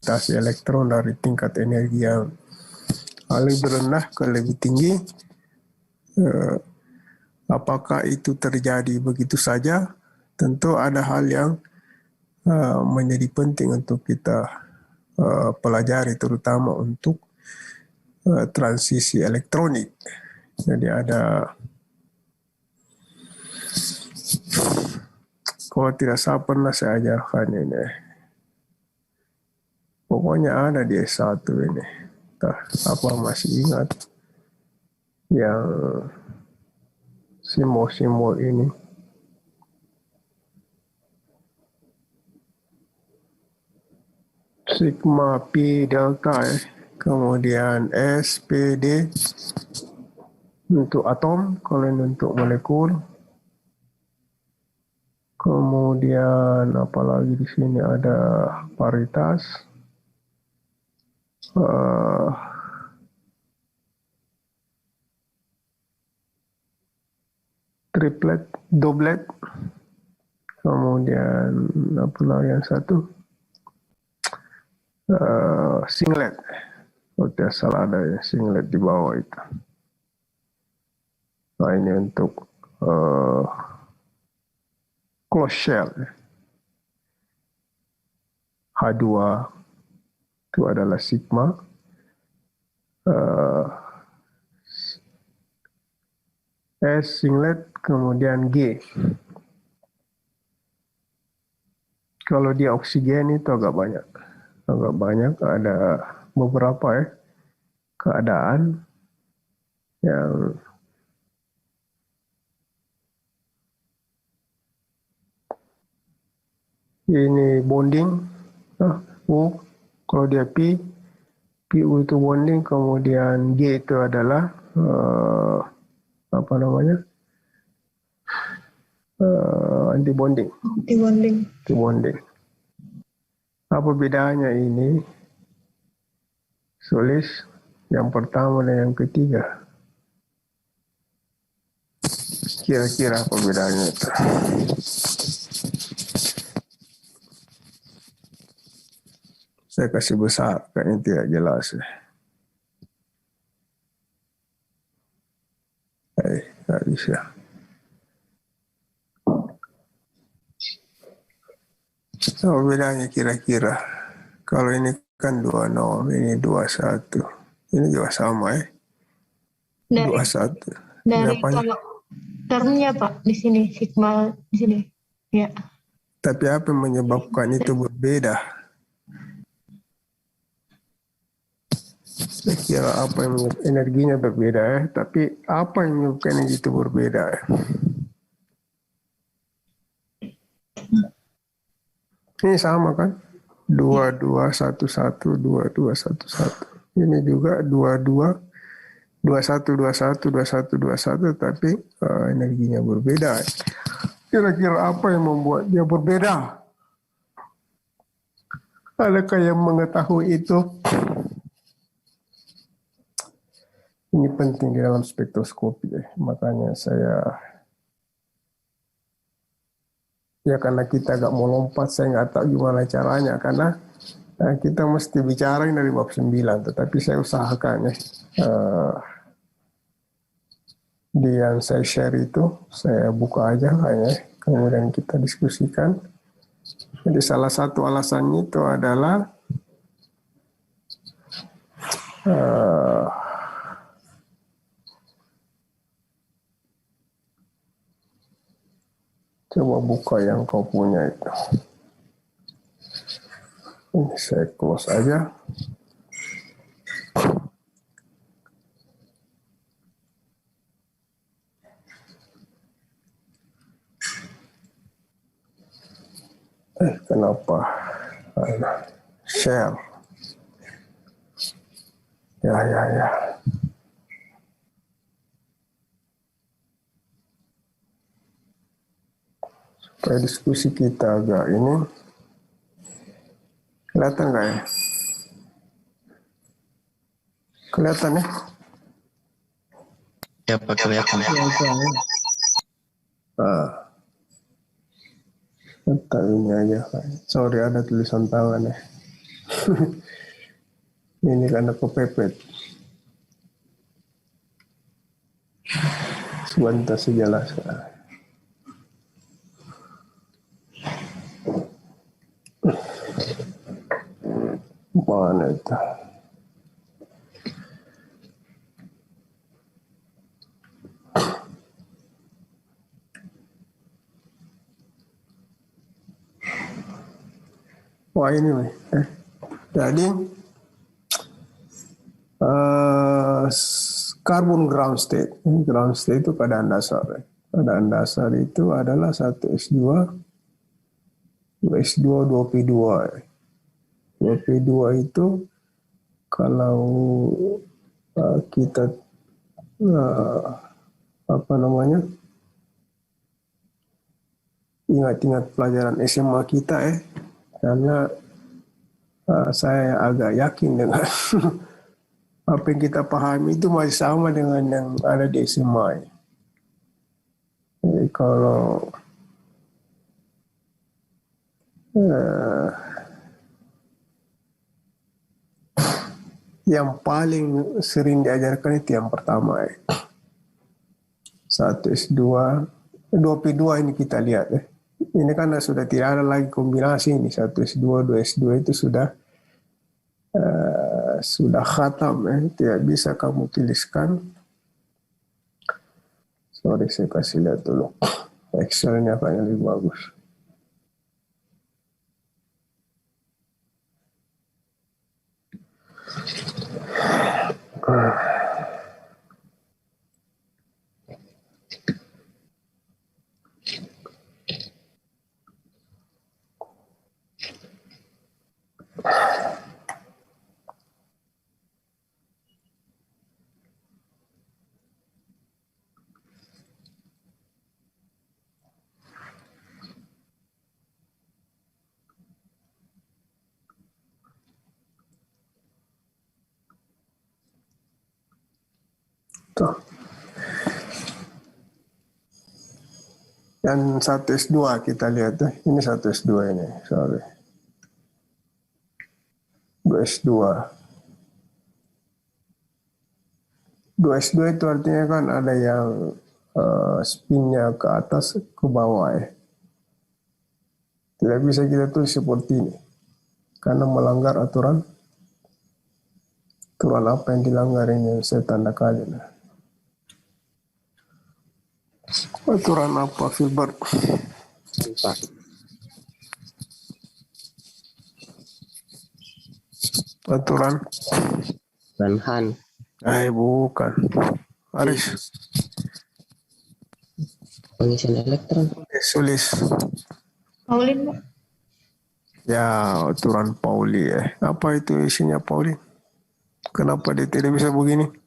mutasi elektron dari tingkat energi yang lebih rendah ke lebih tinggi. Apakah itu terjadi begitu saja? Tentu ada hal yang menjadi penting untuk kita pelajari, terutama untuk transisi elektronik. Jadi ada, kalau tidak salah pernah saya ajarkan ini, pokoknya ada di S1 ini, apa masih ingat yang simbol-simbol ini. Sigma Pi delta kemudian S P D untuk atom, kalau ini untuk molekul. Kemudian apalagi di sini ada paritas, triplet, doblet, kemudian apa lagi yang satu, singlet. Oh, tidak salah, ada ya, singlet di bawah itu. Nah, ini untuk closed shell. H2 itu adalah sigma. S singlet, kemudian G. Kalau dia oksigen itu agak banyak, ada beberapa keadaan yang ini bonding, U, kalau dia P, PU itu bonding, kemudian G itu adalah antibonding. Apa bedanya ini? Sulis yang pertama dan yang ketiga. Kira-kira apa bedanya itu? Saya kasih besar, kayaknya tidak jelas. Tidak bisa. Apa bedanya kira-kira? Kalau ini kan 26, ini 21. Ini juga sama 21. Dari kalau termnya Pak di sini, sigma di sini. Ya. Tapi apa yang menyebabkan itu berbeda? Saya kira apa yang energinya berbeda tapi apa yang menyebabkan energi itu berbeda Ini sama kan? 2211, 2211. Ini juga 22, 2121, 2121, tapi energinya berbeda. Kira-kira apa yang membuat dia berbeda? Adakah yang mengetahui itu? Ini penting di dalam spektroskopi, makanya saya, ya karena kita agak mau lompat, saya nggak tahu gimana caranya, karena kita mesti bicara dari bab 9, tetapi saya usahakan di yang saya share itu, saya buka aja kemudian kita diskusikan. Jadi salah satu alasannya itu adalah coba buka yang kau punya itu. Ini saya close aja. Kenapa? Share. Ya. Supaya diskusi kita agak ini. Kelihatan nggak ya? Kelihatan ya? Ya Pak, kelihatan. Letak ini aja. Sorry, ada tulisan tangan ya. Ini karena kepepet. Sebentar sejalan. Mana itu? Wah ini nih. Jadi carbon ground state. Ground state itu keadaan dasar. Keadaan dasar itu adalah 1s2, 2s2, 2p2. 2p2 itu kalau kita ingat-ingat pelajaran SMA kita karena saya agak yakin dengan apa yang kita pahami itu masih sama dengan yang ada di SMA. Jadi kalau yang paling sering diajarkan itu yang pertama 1S2, 2P2 ini kita lihat Ini kan sudah tidak ada lagi kombinasi ini 1S2, 2S2 itu sudah khatam tidak bisa kamu tuliskan. Sorry, saya kasih lihat dulu. Excel-nya kayaknya lebih bagus. Tuh. Dan 1S2 kita lihat ini 1S2 ini, sorry. 2S2. 2S2 itu artinya kan ada yang spinnya ke atas ke bawah Tidak bisa kita tulis seperti ini karena melanggar aturan apa yang dilanggar ini saya tanda kali. Aturan apa, Filbert? Aturan Banhan. Bukan. Aris. Pengisian elektron. Sulis. Paulin, Pak. Ya, aturan Pauli Apa itu isinya Pauli? Kenapa dia tidak bisa begini?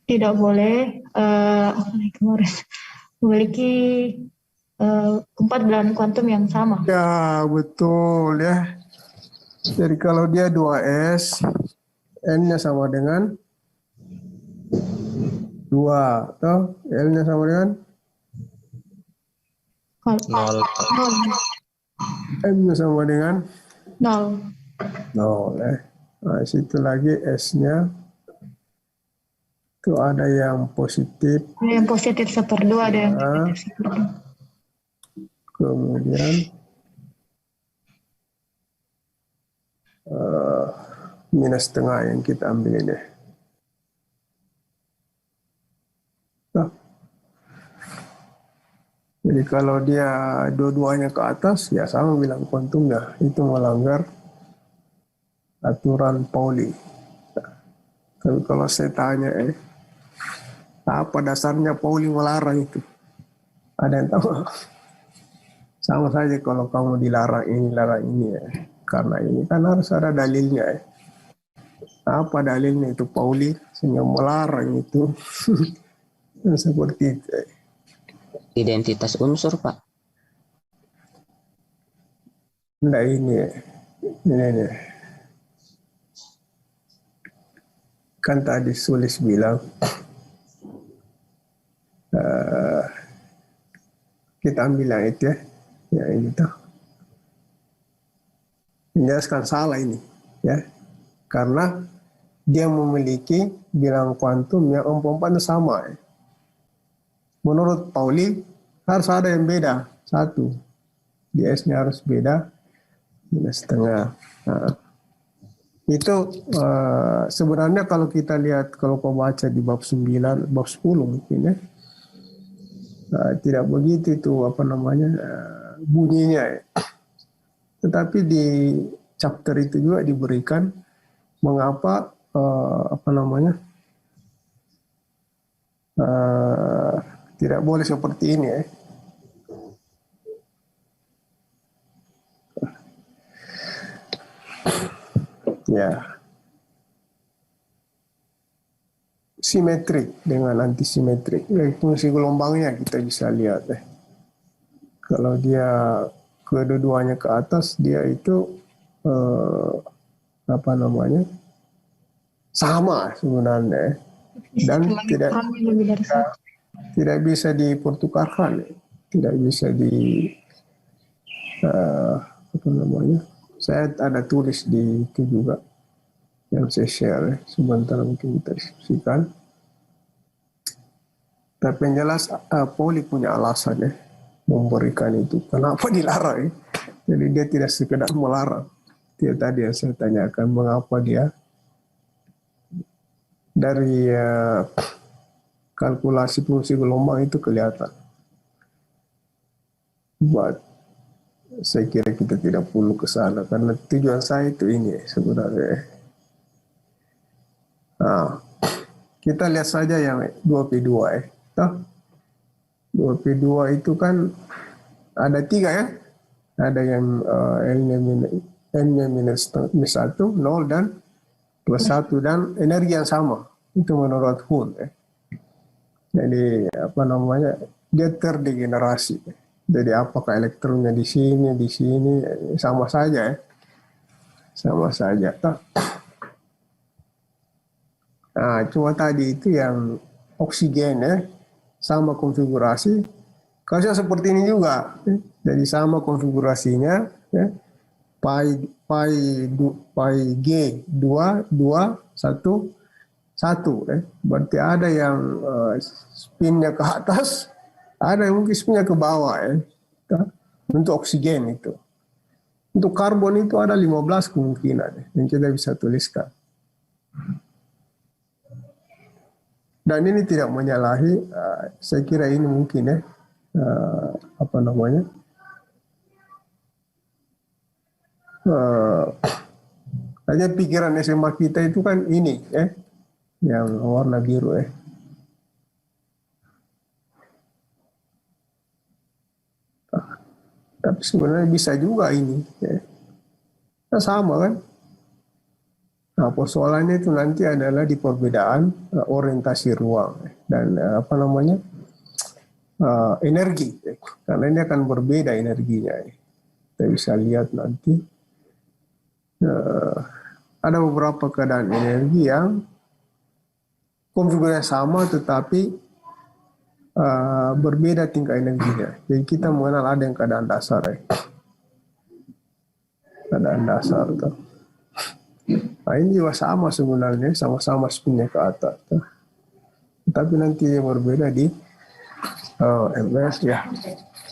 Tidak boleh kemarin memiliki empat belahan kuantum yang sama. Ya, betul ya. Jadi kalau dia 2S, N-nya sama dengan 2, toh? L-nya sama dengan 0. M-nya sama dengan 0. 0 Nah, situ lagi S-nya itu ada yang positif. Ada yang positif 1/2, ada yang negatif 1/2. Kemudian minus setengah yang kita ambil ini. Nah, jadi kalau dia dua-duanya ke atas, ya sama bilang kuantumnya. Itu melanggar aturan Pauli. Tapi kalau saya tanya, apa dasarnya Pauli melarang itu? Ada yang tahu? Sama saja kalau kamu dilarang ini Karena ini kan harus ada dalilnya Apa dalilnya itu Pauli sehingga melarang itu? Seperti itu. Identitas unsur, Pak. Nah ini. Kan tadi Sulis bilang kita ambil yang itu Ya ini tuh. Menjelaskan salah ini, ya, karena dia memiliki bilangan kuantum yang umpamanya sama. Ya. Menurut Pauli harus ada yang beda satu, ds-nya harus beda minus setengah. Nah, itu sebenarnya kalau kita lihat, kalau kau baca di bab 9, bab 10 mungkin ya, tidak begitu itu bunyinya ya. Tetapi di chapter itu juga diberikan mengapa tidak boleh seperti ini ya. Ya, simetrik dengan antisimetrik. Fungsi gelombangnya kita bisa lihat ya. Kalau dia kedua-duanya ke atas, dia itu sama sebenarnya, dan tidak bisa dipertukarkan, tidak bisa saya ada tulis di itu juga yang saya share sebentar, mungkin kita diskusikan. Tapi yang jelas Pauli punya alasan ya memberikan itu. Kenapa dilarang? Jadi dia tidak sekedar melarang. Dia tadi yang saya tanyakan, mengapa dia dari kalkulasi fungsi gelombang itu kelihatan. But saya kira kita tidak perlu ke sana karena tujuan saya itu ini sebenarnya. Nah, kita lihat saja yang 2P2 ya. 2P2 itu kan ada 3 ya. Ada yang N-nya minus 1, 0 dan plus 1 dan energi yang sama. Itu menurut Hund ya. Jadi dia terdegenerasi. Jadi apakah elektronnya di sini sama saja ya. Sama saja. Nah, cuma tadi itu yang oksigen ya. Sama konfigurasi, kasusnya seperti ini juga. Jadi sama konfigurasinya, ya. Pi G 2, 1, 1. Berarti ada yang spinnya ke atas, ada yang mungkin spinnya ke bawah. Ya. Untuk oksigen itu. Untuk karbon itu ada 15 kemungkinan yang kita bisa tuliskan. Dan ini tidak menyalahi, saya kira ini mungkin ya, hanya pikiran SMA kita itu kan ini ya, yang warna biru ya. Tapi sebenarnya bisa juga ini ya. Nah, sama kan. Nah, persoalannya itu nanti adalah di perbedaan orientasi ruang dan energi, karena ini akan berbeda energinya. Kita bisa lihat nanti ada beberapa keadaan energi yang konfigurasinya sama tetapi berbeda tingkat energinya. Jadi kita mengenal ada yang keadaan dasar keadaan dasar tuh. Nah, ini juga sama sebenarnya, sama-sama spinnya ke atas. Tapi nanti yang berbeda di MS ya.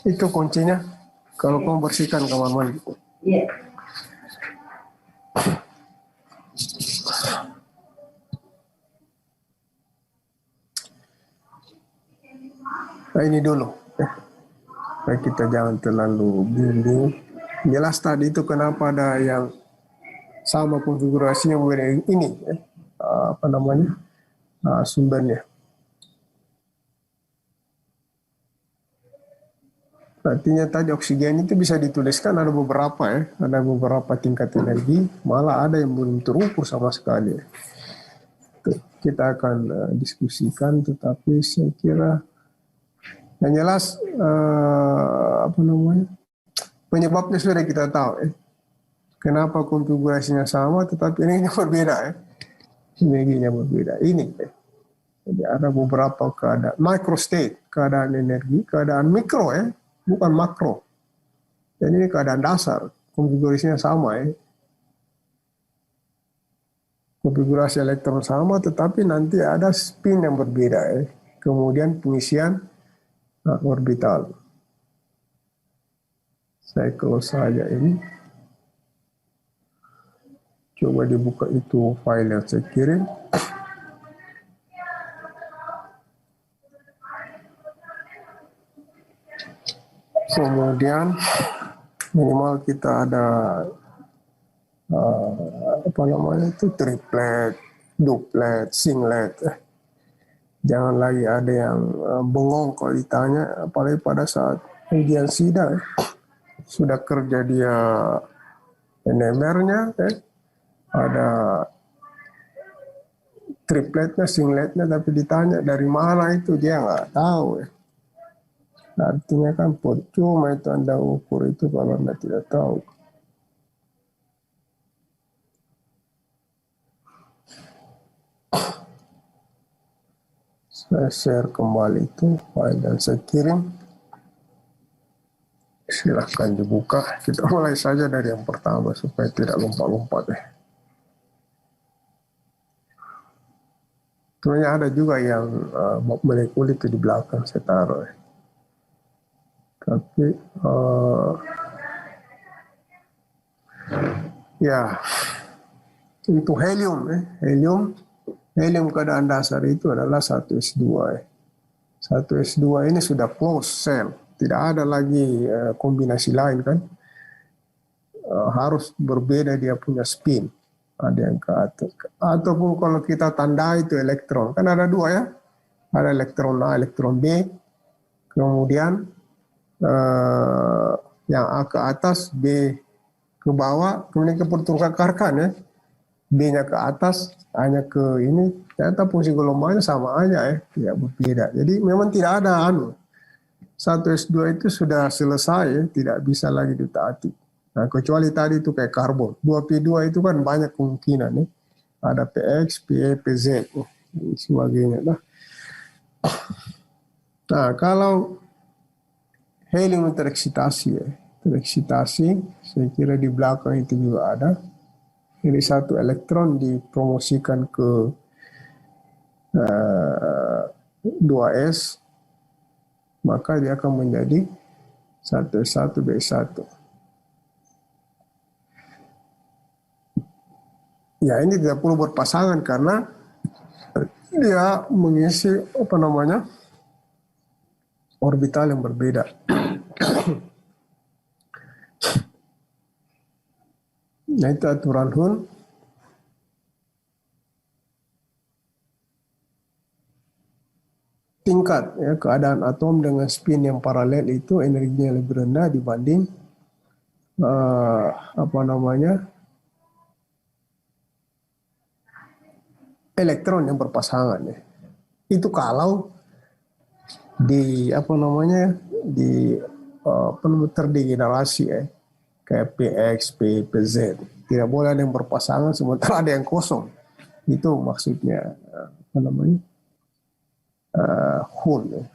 Itu kuncinya. Kalau kamu bersihkan kamar mandi. Nah, ini dulu. Nah, kita jangan terlalu bingung. Jelas tadi itu kenapa ada yang sama konfigurasinya ini sumbernya. Artinya tadi oksigen itu bisa dituliskan ada beberapa ya, ada beberapa tingkat energi, malah ada yang belum terukur sama sekali. Kita akan diskusikan, tetapi saya kira yang jelas penyebabnya sudah kita tahu ya. Kenapa konfigurasinya sama tetapi energinya berbeda ya. Energinya berbeda. Ini ya. Jadi ada beberapa keadaan microstate, keadaan energi, keadaan mikro ya, bukan makro. Jadi ini keadaan dasar, konfigurasinya sama ya. Konfigurasi elektron sama, tetapi nanti ada spin yang berbeda ya. Kemudian pengisian orbital. Saya close saja ini. Coba dibuka itu file yang saya kirim. Kemudian minimal kita ada apa namanya itu triplet, duplet, singlet. Jangan lagi ada yang bengong kalau ditanya, apalagi pada saat ujian SIDA. Sudah kerja dia NMR-nya, ada tripletnya, singletnya, tapi ditanya dari mana itu dia nggak tahu ya. Artinya kan percuma itu Anda ukur itu kalau Anda tidak tahu. Saya share kembali itu file dan saya kirim. Silahkan dibuka. Kita mulai saja dari yang pertama supaya tidak lompat-lompat ya. Sebenarnya ada juga yang molekul itu di belakang saya taruh ya. Tapi ya untuk helium helium keadaan dasar itu adalah 1s2 ya. 1s2 ini sudah close cell, tidak ada lagi kombinasi lain kan. Harus berbeda dia punya spin, ada yang ke atas ataupun kalau kita tandai itu elektron kan ada dua ya, ada elektron A, elektron B, kemudian yang A ke atas, B ke bawah, kemudian kepertukarkan ya, B-nya ke atas, A-nya ke ini, ternyata fungsi gelombangnya sama aja ya, tidak berbeda. Jadi memang tidak ada 1s2 itu sudah selesai ya, tidak bisa lagi ditaati. Nah, kecuali tadi itu kayak karbon, 2p2 itu kan banyak kemungkinan ya, ada px, pe, pz, sebagainya. Nah, kalau helium tereksitasi ya. Tereksitasi, saya kira di belakang itu juga ada. Jadi satu elektron dipromosikan ke 2s, maka dia akan menjadi 1s1 b1. Ya ini tidak perlu berpasangan karena dia mengisi apa namanya orbital yang berbeda. Nah itu aturan Hund. Tingkat ya, keadaan atom dengan spin yang paralel itu energinya lebih rendah dibanding elektron yang berpasangan ya. Itu kalau di terdegenerasi ya, kayak PX, P, PZ. Tidak boleh ada yang berpasangan sementara ada yang kosong. Itu maksudnya Hund. Ya.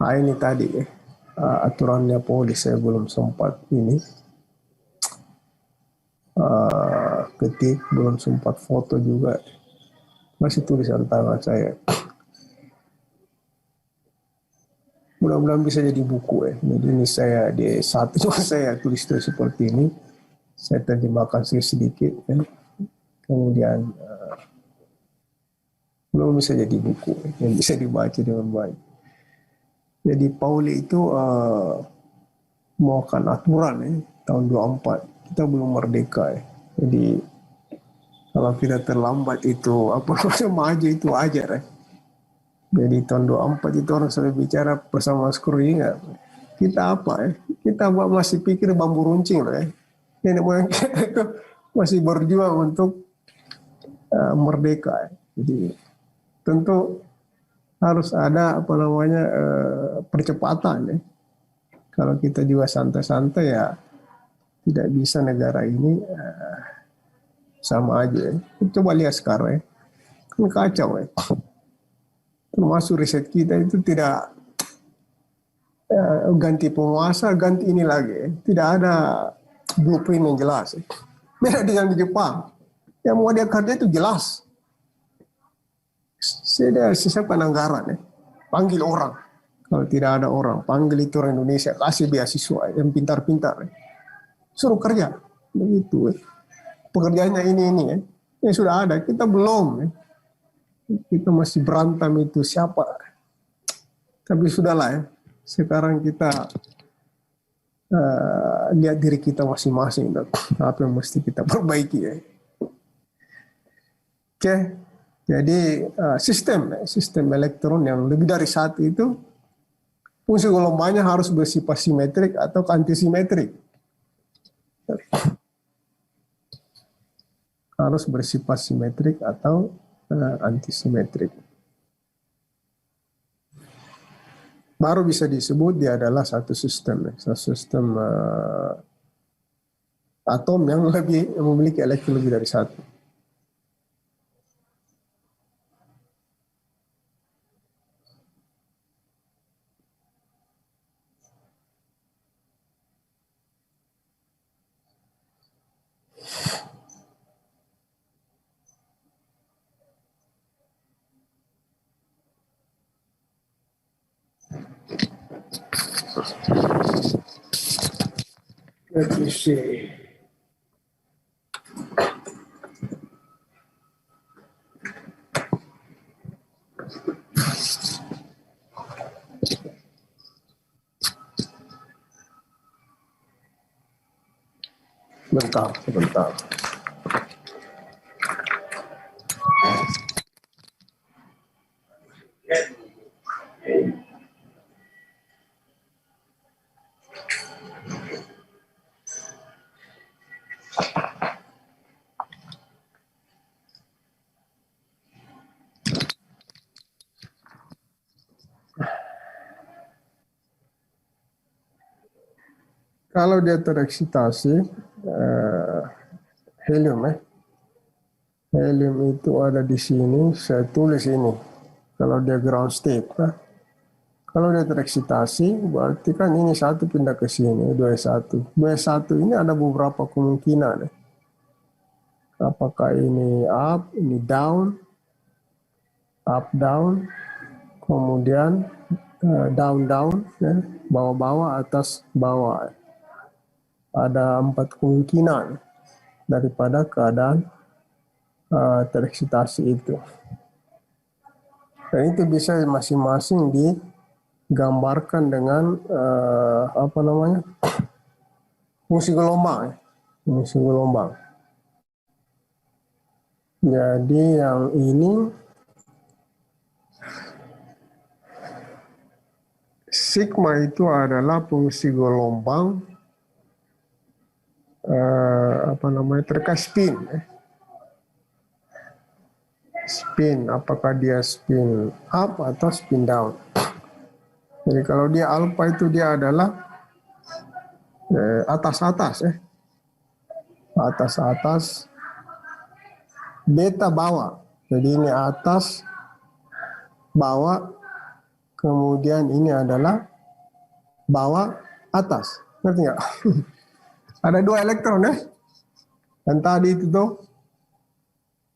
Nah ini tadi aturannya Pauli saya belum sempat ini ketik, belum sempat foto juga, masih tulisan tangan saya. Mudah-mudahan bisa jadi buku ya. Jadi ini saya di satu saya tulis seperti ini, saya terjemahkan sedikit ya. Kemudian belum bisa jadi buku yang bisa dibaca dengan baik. Jadi Pauli itu melakukan aturan ya, tahun 24. Kita belum merdeka ya. Jadi kalau kita terlambat itu maju itu wajar ya. Jadi tahun 24 itu orang sudah bicara bersama Skruinger. Kita apa ya? Kita masih pikir bambu runcing loh ya. Nenek moyang kita itu masih berjuang untuk merdeka ya. Jadi tentu harus ada percepatan ya. Kalau kita juga santai-santai ya tidak bisa negara ini sama aja. Coba lihat sekarang ya, kan kacau ya. Termasuk riset kita itu tidak ganti penguasa, ganti ini lagi. Tidak ada blueprint yang jelas. Beda dengan di Jepang. Yang mau dia kerja itu jelas. Saya siapkan anggaran ya. Panggil orang. Kalau tidak ada orang, panggil itu orang Indonesia, kasih beasiswa yang pintar-pintar. Ya. Suruh kerja. Begitu ya. Pekerjaannya ini ya. Ya sudah ada, kita belum ya. Kita masih berantem itu siapa. Tapi sudahlah ya. Sekarang kita lihat diri kita masing-masing dan apa yang mesti kita perbaiki ya. Oke, jadi sistem elektron yang lebih dari satu itu fungsi gelombangnya harus bersifat simetrik atau antisimetrik. Harus bersifat simetrik atau antisimetrik. Baru bisa disebut dia adalah satu sistem atom yang memiliki elektron lebih dari satu. Let me see. Sebentar. Kalau dia tereksitasi, helium ya. Helium itu ada di sini, saya tulis ini. Kalau dia ground state, nah. Kalau dia tereksitasi, berarti kan ini satu pindah ke sini, 2S1. 2S1 ini ada beberapa kemungkinan. Ya. Apakah ini up, ini down, up, down, kemudian down, down, ya. Bawah-bawah, atas, bawah. Ada 4 kemungkinan daripada keadaan tereksitasi itu. Dan itu bisa masing-masing digambarkan dengan fungsi gelombang. Fungsi gelombang. Jadi yang ini sigma itu adalah fungsi gelombang terkait spin. Spin, apakah dia spin up atau spin down. Jadi kalau dia alpha itu dia adalah atas-atas ya. Atas-atas, beta bawah. Jadi ini atas, bawah, kemudian ini adalah bawah, atas. Ngerti nggak? Ada 2 elektron ya. Dan tadi itu tuh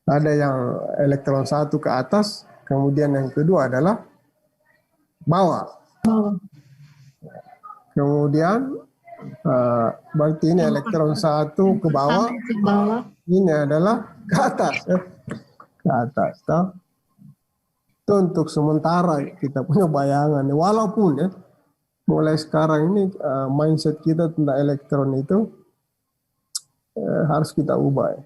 ada yang elektron 1 ke atas, kemudian yang kedua adalah bawah. Kemudian berarti ini elektron 1 ke bawah, ini adalah ke atas. Ya. Ke atas. Toh. Itu untuk sementara kita punya bayangan. Walaupun ya, mulai sekarang ini mindset kita tentang elektron itu harus kita ubah. Ya.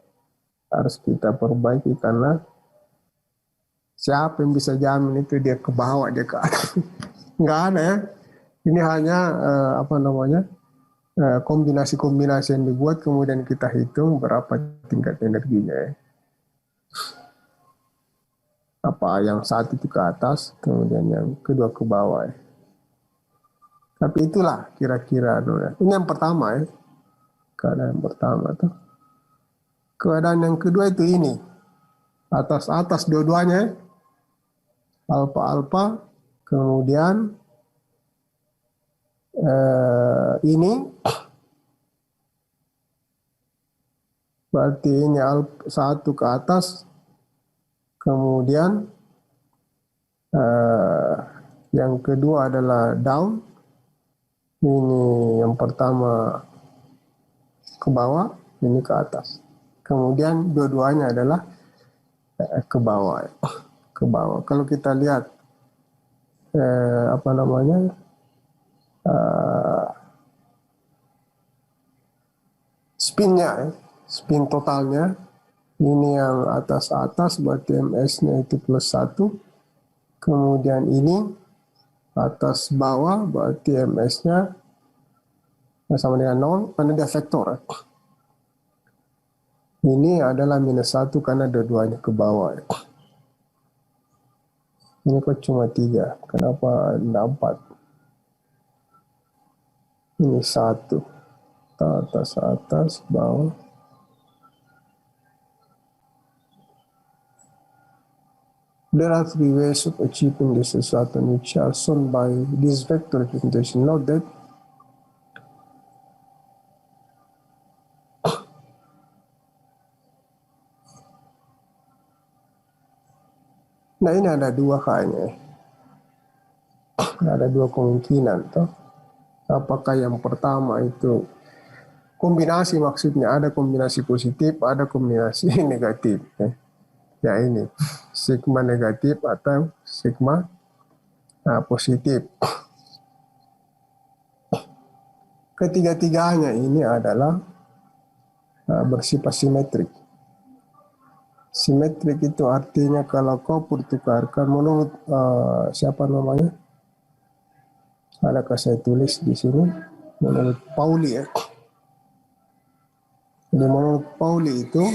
Harus kita perbaiki karena siapa yang bisa jamin itu dia ke bawah, dia ke atas. Nggak ada ya. Ini hanya kombinasi-kombinasi yang dibuat kemudian kita hitung berapa tingkat energinya ya. Apa yang satu itu ke atas, kemudian yang kedua ke bawah ya. Tapi itulah kira-kira. Ini yang pertama ya. Keadaan yang pertama tuh. Keadaan yang kedua itu ini. Atas-atas dua-duanya. Alfa-alfa. Kemudian ini. Berarti ini satu ke atas. Kemudian yang kedua adalah down. Ini yang pertama ke bawah, ini ke atas. Kemudian dua-duanya adalah ke bawah. Ke bawah. Kalau kita lihat spinnya, spin totalnya, ini yang atas-atas berarti MS-nya itu +1. Kemudian ini atas bawah berarti MS-nya sama dengan 0 karena dia vektor. Ini adalah -1 karena dua-duanya ke bawah. Ini kok cuma 3, kenapa tidak 4? Ini 1, atas, bawah. There are three ways of achieving this result which are shown by this vector representation. Note that nah ini ada dua kayaknya. Ada dua kemungkinan toh. Apakah yang pertama itu kombinasi, maksudnya ada kombinasi positif, ada kombinasi negatif. Ya ini sigma negatif atau sigma positif. Ketiga-tiganya ini adalah bersifat simetrik. Simetrik itu artinya kalau kau pertukarkan menurut siapa namanya? Adakah saya tulis di sini? Menurut Pauli ya. Jadi menurut Pauli itu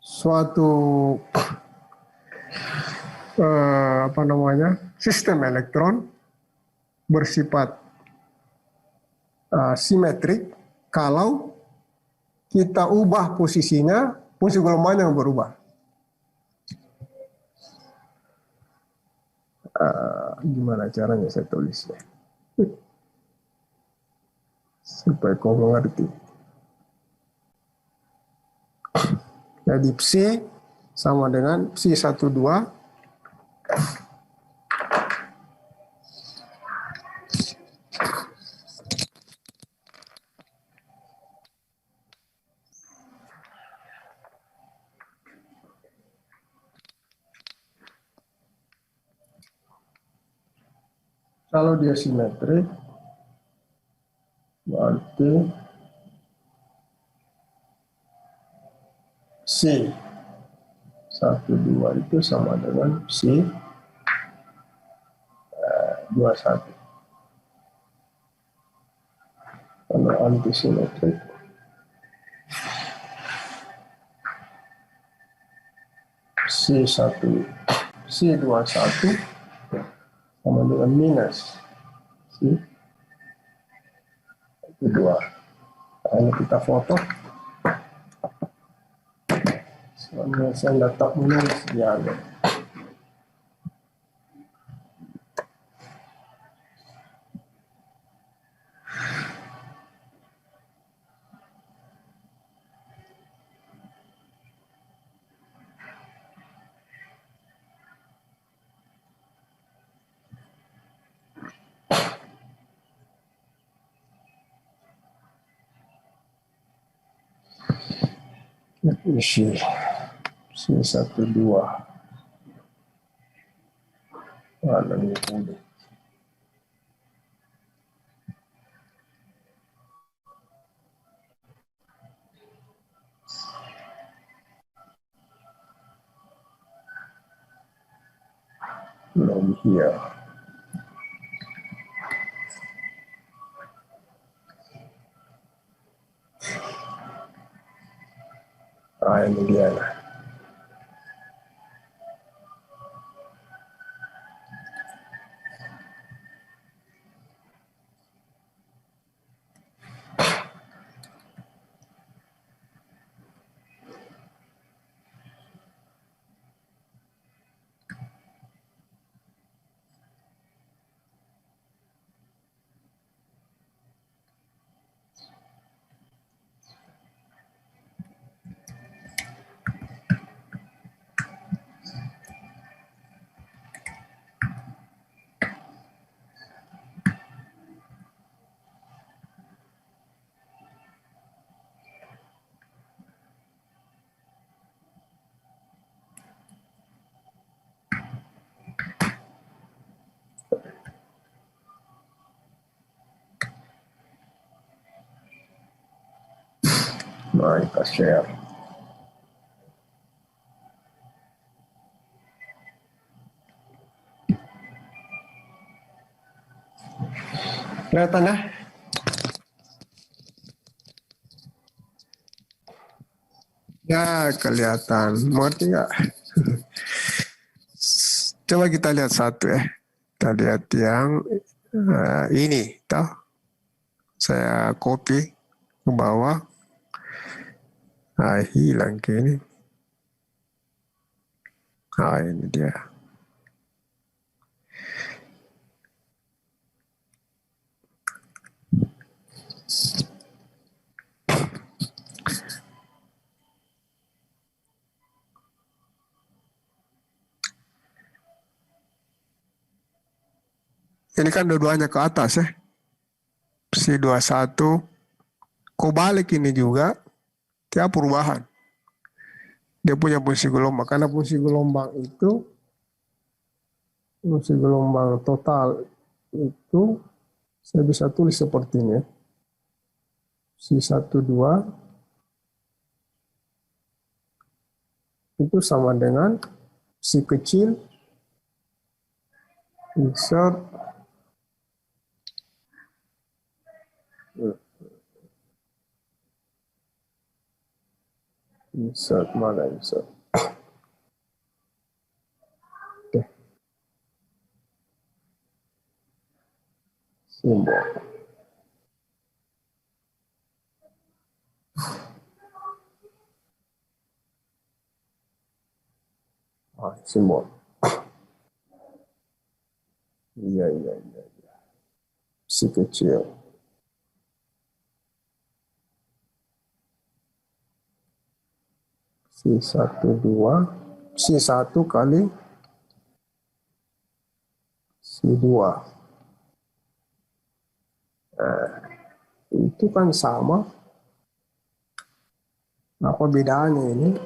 suatu sistem elektron bersifat simetrik kalau kita ubah posisinya, fungsi gelombangnya yang berubah. Gimana caranya saya tulisnya? Supaya kau mengerti. Jadi psi sama dengan psi 12 kalau dia simetrik berarti C 12 itu sama dengan C 21. Kalau antisimetrik C21 sama dengan minus C2. Nah, ini kita foto. Soalnya saya letak menulis di atas. Isi C12 warna kuning. Belum here. Ini dia lah. Nah, kita share. Kelihatan ya? Ya, kelihatan. Mengerti nggak? Coba kita lihat satu ya. Kita lihat yang ini, tahu? Saya copy ke bawah. Hilang ke ini. Ini dia. Ini kan dua-duanya ke atas ya. Si 21. Kau balik ini juga. Tiap perubahan. Dia punya fungsi gelombang. Karena fungsi gelombang itu. Fungsi gelombang total itu. Saya bisa tulis seperti ini ya. Si 12. Itu sama dengan. Si kecil. Insert. Insert, mana insert? Oke. Simbol. Simbol. Iya. Si kecil. Si 12. Si 1 kali si 2. Itu kan sama. Apa bedanya ini?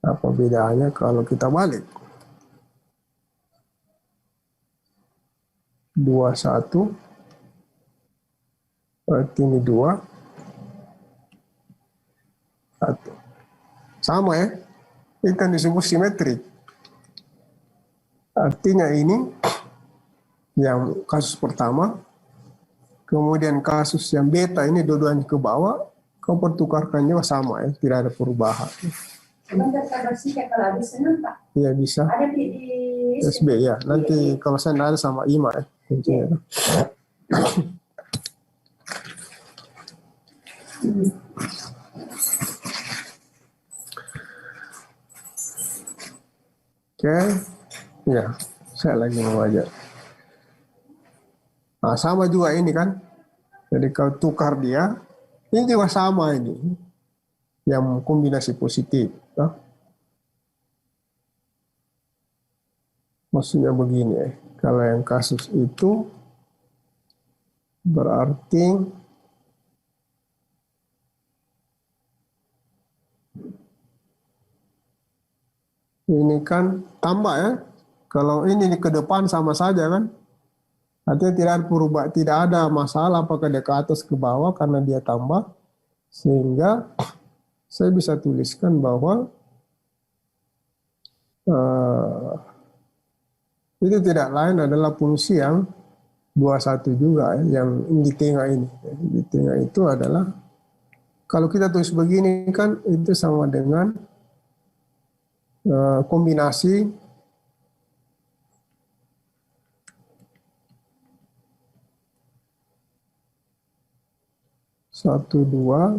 Apa bedanya kalau kita balik? 21. Berarti ini 2. 1. Sama ya. Ini kan disebut simetrik. Artinya ini yang kasus pertama. Kemudian kasus yang beta ini dua-duanya ke bawah. Kau pertukarkannya sama ya. Tidak ada perubahan. Iya bisa. Ada di SB ya. Nanti kalau saya ada sama IMA ya. Kuncinya. Oke. Ya, saya lagi mau aja. Nah, sama juga ini kan. Jadi kau tukar dia. Ini juga sama ini. Yang kombinasi positif. Nah. Maksudnya begini ya. Kalau yang kasus itu berarti ini kan tambah ya. Kalau ini ke depan sama saja kan. Artinya tidak ada masalah apakah dia ke atas ke bawah karena dia tambah. Sehingga saya bisa tuliskan bahwa itu tidak lain adalah fungsi yang 21 juga ya, yang di tengah ini. Di tengah itu adalah kalau kita tulis begini kan itu sama dengan kombinasi satu dua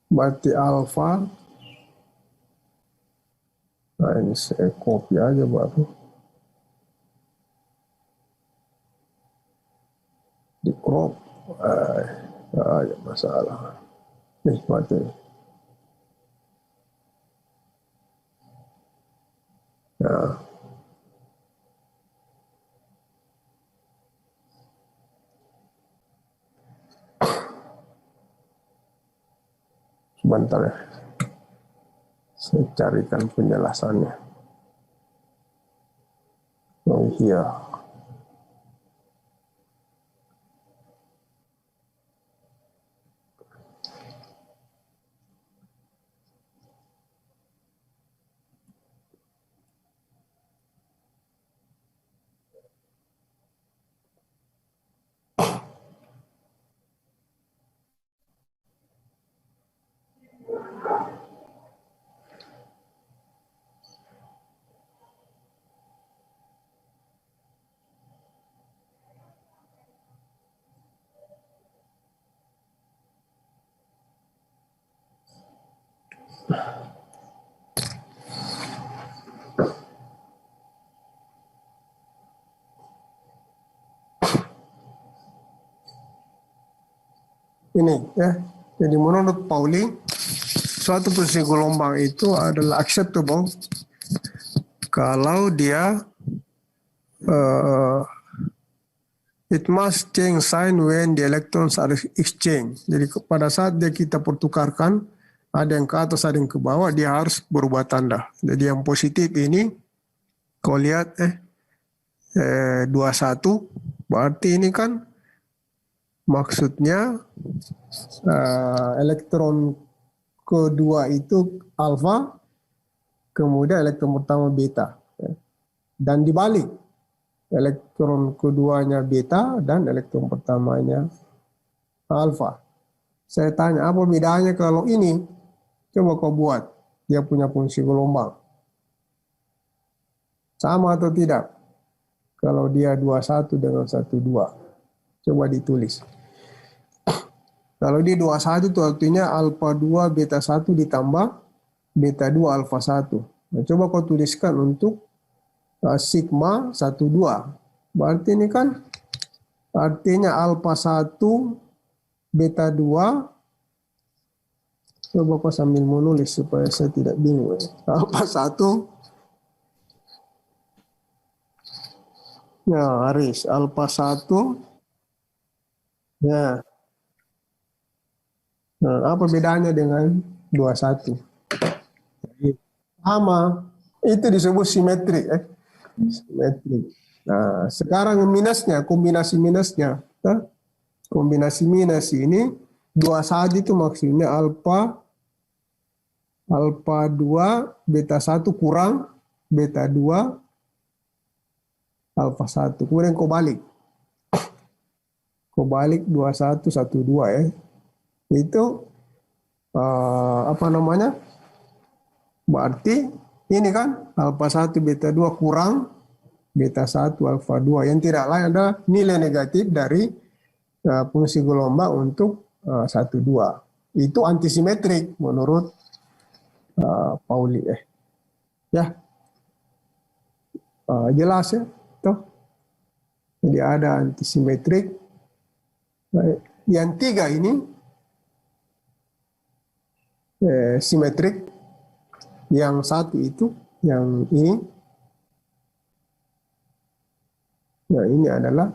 berarti alfa. Nah ini saya copy aja baru di crop. Ya masalah nih berarti ya. Sebentar ya, saya carikan penjelasannya. Oh iya. ini ya. Jadi menurut Pauli, suatu posisi gelombang itu adalah acceptable kalau dia it must change sign when the electrons are exchange. Jadi pada saat kita pertukarkan, ada yang ke atas, ada yang ke bawah, dia harus berubah tanda. Jadi yang positif ini, kau lihat 21, berarti ini kan maksudnya elektron kedua itu alfa, kemudian elektron pertama beta. Dan dibalik, elektron keduanya beta dan elektron pertamanya alfa. Saya tanya, apa bedanya kalau ini? Coba kau buat, dia punya fungsi gelombang. Sama atau tidak? Kalau dia 21 dengan 12. Coba ditulis. Kalau dia 21 itu artinya alfa 2 beta 1 ditambah beta 2 alfa 1. Nah, coba kau tuliskan untuk sigma 12. Berarti ini kan artinya alfa 1 beta 2. Coba kau sambil menulis supaya saya tidak bingung. Alfa 1. Ya, Aris. Alfa 1. Ya. Nah, apa bedanya dengan 21? Sama. Itu disebut simetrik. Simetrik. Nah, sekarang minusnya, kombinasi minusnya. Kombinasi minus ini 21 itu maksudnya alfa 2 beta 1 kurang beta 2 alfa 1. Kemudian kau balik. Kau balik 21 12 ya. Itu apa namanya? Berarti ini kan alfa 1 beta 2 kurang beta 1 alfa 2 yang tidak lain adalah nilai negatif dari fungsi gelombang untuk 1 2. Itu antisimetrik menurut Pauli ya. Jelas ya tuh. Jadi ada antisimetrik. Yang tiga ini simetrik. Yang satu itu, yang ini, ya ini adalah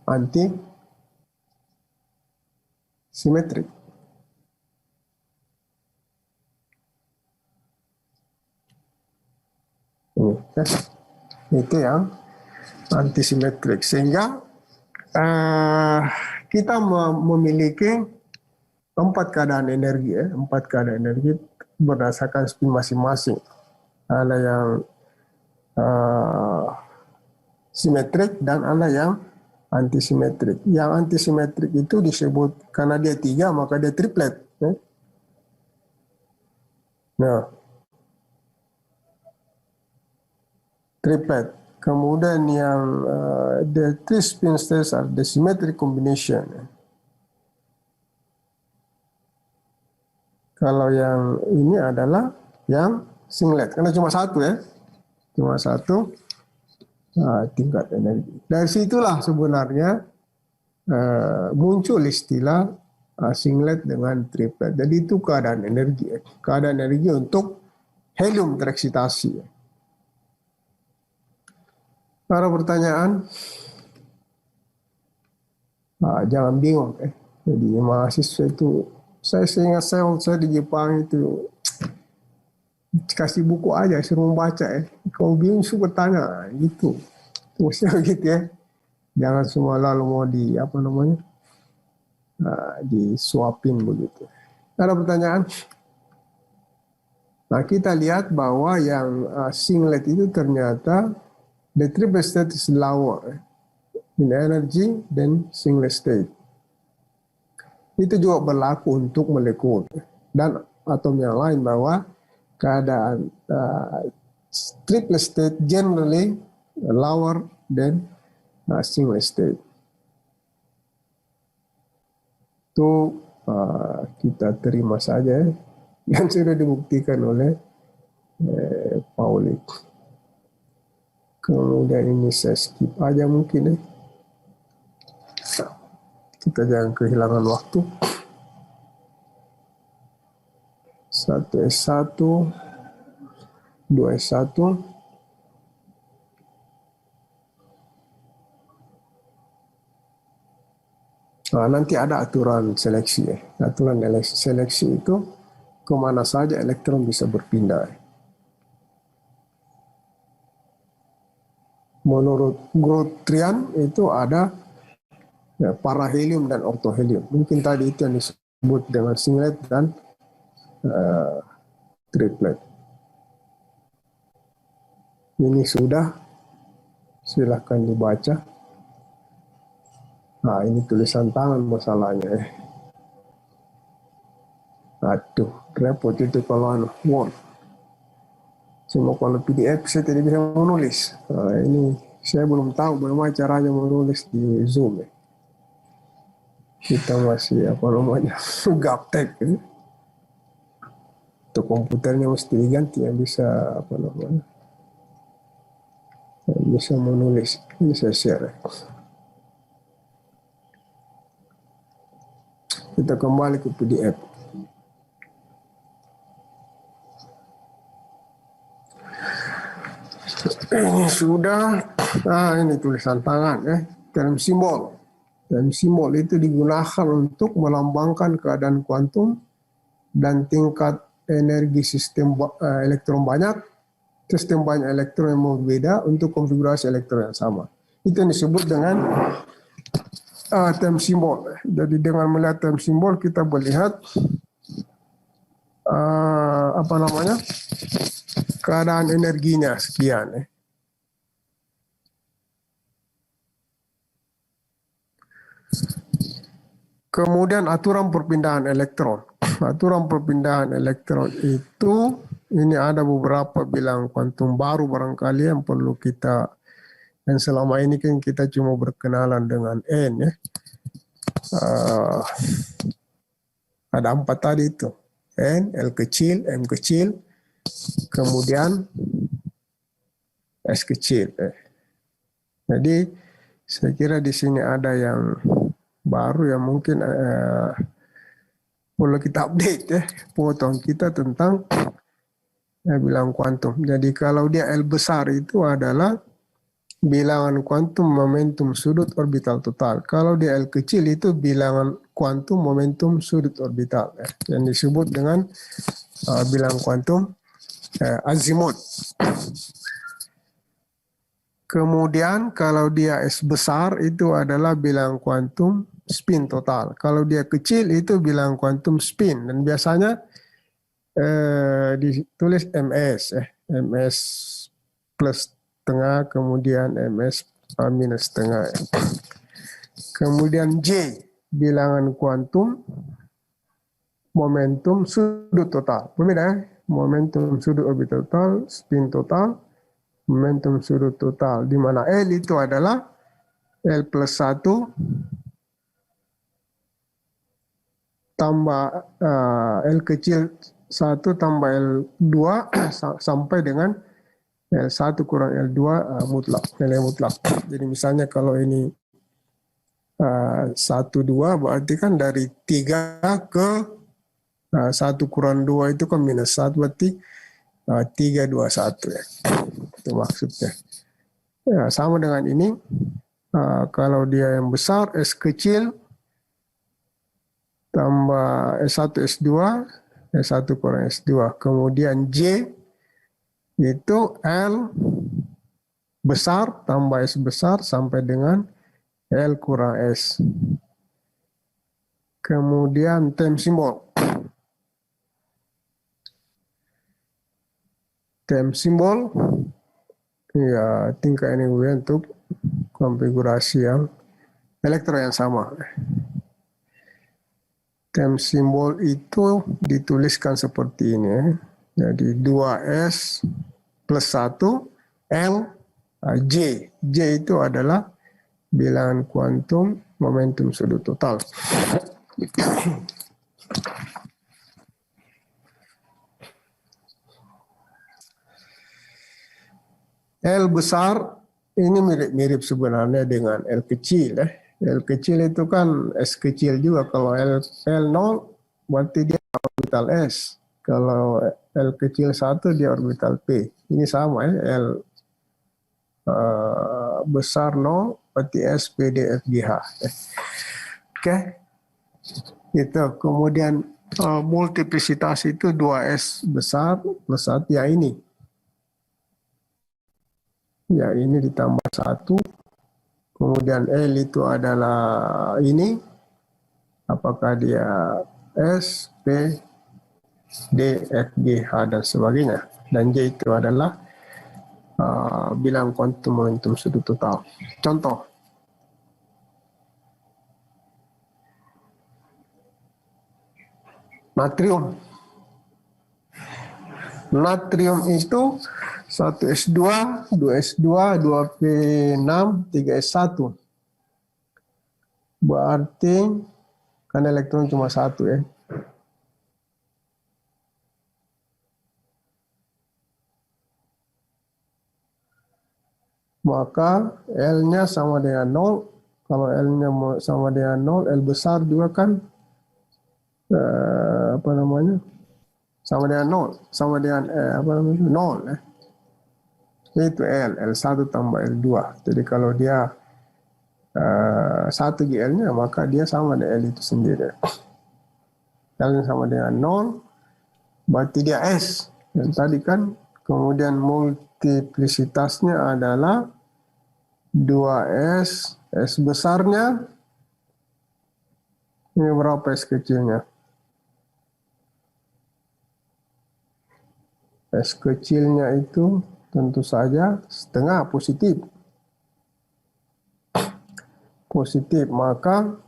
anti simetrik. Ini, itu yang antisimetrik. Sehingga kita memiliki 4 keadaan energi, 4 keadaan energi berdasarkan spin masing-masing. Ada yang simetrik dan ada yang antisimetrik. Yang antisimetrik itu disebut karena dia 3 maka dia triplet. Nah, triplet. Kemudian yang the three spin states are the symmetric combination. Kalau yang ini adalah yang singlet, karena cuma satu ya, cuma satu tingkat energi. Dari situlah sebenarnya muncul istilah singlet dengan triplet. Jadi itu keadaan energi untuk helium tereksitasi. Ada pertanyaan? Jangan bingung. Jadi mahasiswa itu, saya ingat saya di Jepang itu kasih buku aja, suruh membaca Kalau bingung suruh bertanya gitu. Terusnya gitu ya. Jangan semua lalu mau disuapin begitu. Ada pertanyaan? Nah, kita lihat bahwa yang singlet itu ternyata the triple state is lower in energy than singlet state. Itu juga berlaku untuk molekul dan atom yang lain, bahwa keadaan triple state generally lower than single state. Itu kita terima saja dan sudah dibuktikan oleh Pauli. Kemudian ini saya skip aja mungkin Kita jangan kehilangan waktu. 1S1, 2S1. Nah, nanti ada aturan seleksi. Aturan seleksi itu kemana saja elektron bisa berpindah. Menurut Grotrian itu ada parahelium dan ortohelium. Mungkin tadi itu yang disebut dengan singlet dan triplet. Ini sudah, silahkan dibaca. Nah, ini tulisan tangan masalahnya. Aduh, repot itu kalau Word. Cuma kalau PDF saya tidak bisa menulis. Nah, ini saya belum tahu bagaimana caranya menulis di Zoom. Kita masih gaptek. Untuk komputernya mesti diganti yang bisa yang bisa menulis. Ini saya share. Kita kembali ke PDF. Ini sudah, ini tulisan tangan term simbol. Term simbol itu digunakan untuk melambangkan keadaan kuantum dan tingkat energi sistem elektron banyak, sistem banyak elektron yang berbeda untuk konfigurasi elektron yang sama. Itu yang disebut dengan term simbol. Jadi dengan melihat term simbol kita melihat keadaan energinya sekian. Kemudian aturan perpindahan elektron. Aturan perpindahan elektron itu ini ada beberapa bilangan kuantum baru barangkali yang perlu kita, dan selama ini kan kita cuma berkenalan dengan N ada 4 tadi itu. N, L kecil, M kecil, kemudian S kecil. Jadi saya kira di sini ada yang baru yang mungkin perlu kita update potong kita tentang bilangan kuantum. Jadi kalau dia L besar itu adalah bilangan kuantum momentum sudut orbital total. Kalau dia L kecil itu bilangan kuantum momentum sudut orbital yang disebut dengan bilangan kuantum azimut. Kemudian kalau dia S besar itu adalah bilangan kuantum spin total. Kalau dia kecil itu bilangan kuantum spin, dan biasanya ditulis MS, MS plus setengah, kemudian MS minus setengah. Kemudian J bilangan kuantum momentum sudut total. Berbeda momentum sudut orbital total, spin total, momentum sudut total, di mana L itu adalah L plus 1 tambah L kecil 1 tambah L2 sampai dengan L1 kurang L2 mutlak, nilai mutlak. Jadi misalnya kalau ini 1, 2 berarti kan dari 3 ke 1 kurang 2 itu kan minus 1, berarti 3, 2, 1 itu maksudnya. Ya, sama dengan ini. Kalau dia yang besar, S kecil tambah S1, S2, S1 kurang S2. Kemudian J itu L besar tambah S besar sampai dengan L kurang S. Kemudian term simbol. Term simbol ya tingkat energi untuk konfigurasi yang elektron yang sama. Term simbol itu dituliskan seperti ini. Jadi 2S plus 1 L J. J itu adalah bilangan kuantum momentum sudut total. L besar ini mirip-mirip sebenarnya dengan L kecil. L kecil itu kan S kecil juga. Kalau L0 berarti dia orbital S. Kalau L kecil 1 dia orbital P. Ini sama ya, L besar 0 berarti S, P, D, F, G, H. Oke. Itu. Kemudian multiplisitas itu 2S besar plus 1 ya ini. Ya ini ditambah 1. Kemudian L itu adalah ini. Apakah dia S, P, D, F, G, H, dan sebagainya. Dan J itu adalah bilang kuantum momentum sudut total. Contoh. Natrium. Natrium itu 1S2, 2S2, 2P6, 3S1. Berarti kan elektron cuma 1 ya. Maka L-nya sama dengan 0. Kalau L-nya sama dengan 0, L besar juga kan sama dengan 0. Sama dengan 0 ya. Itu L1 tambah L2. Jadi kalau dia 1 GL-nya, maka dia sama dengan L itu sendiri. L-nya sama dengan 0, berarti dia S. Dan tadi kan kemudian multiplisitasnya adalah 2S, S besarnya, ini berapa S kecilnya? S kecilnya itu tentu saja setengah positif. Positif, maka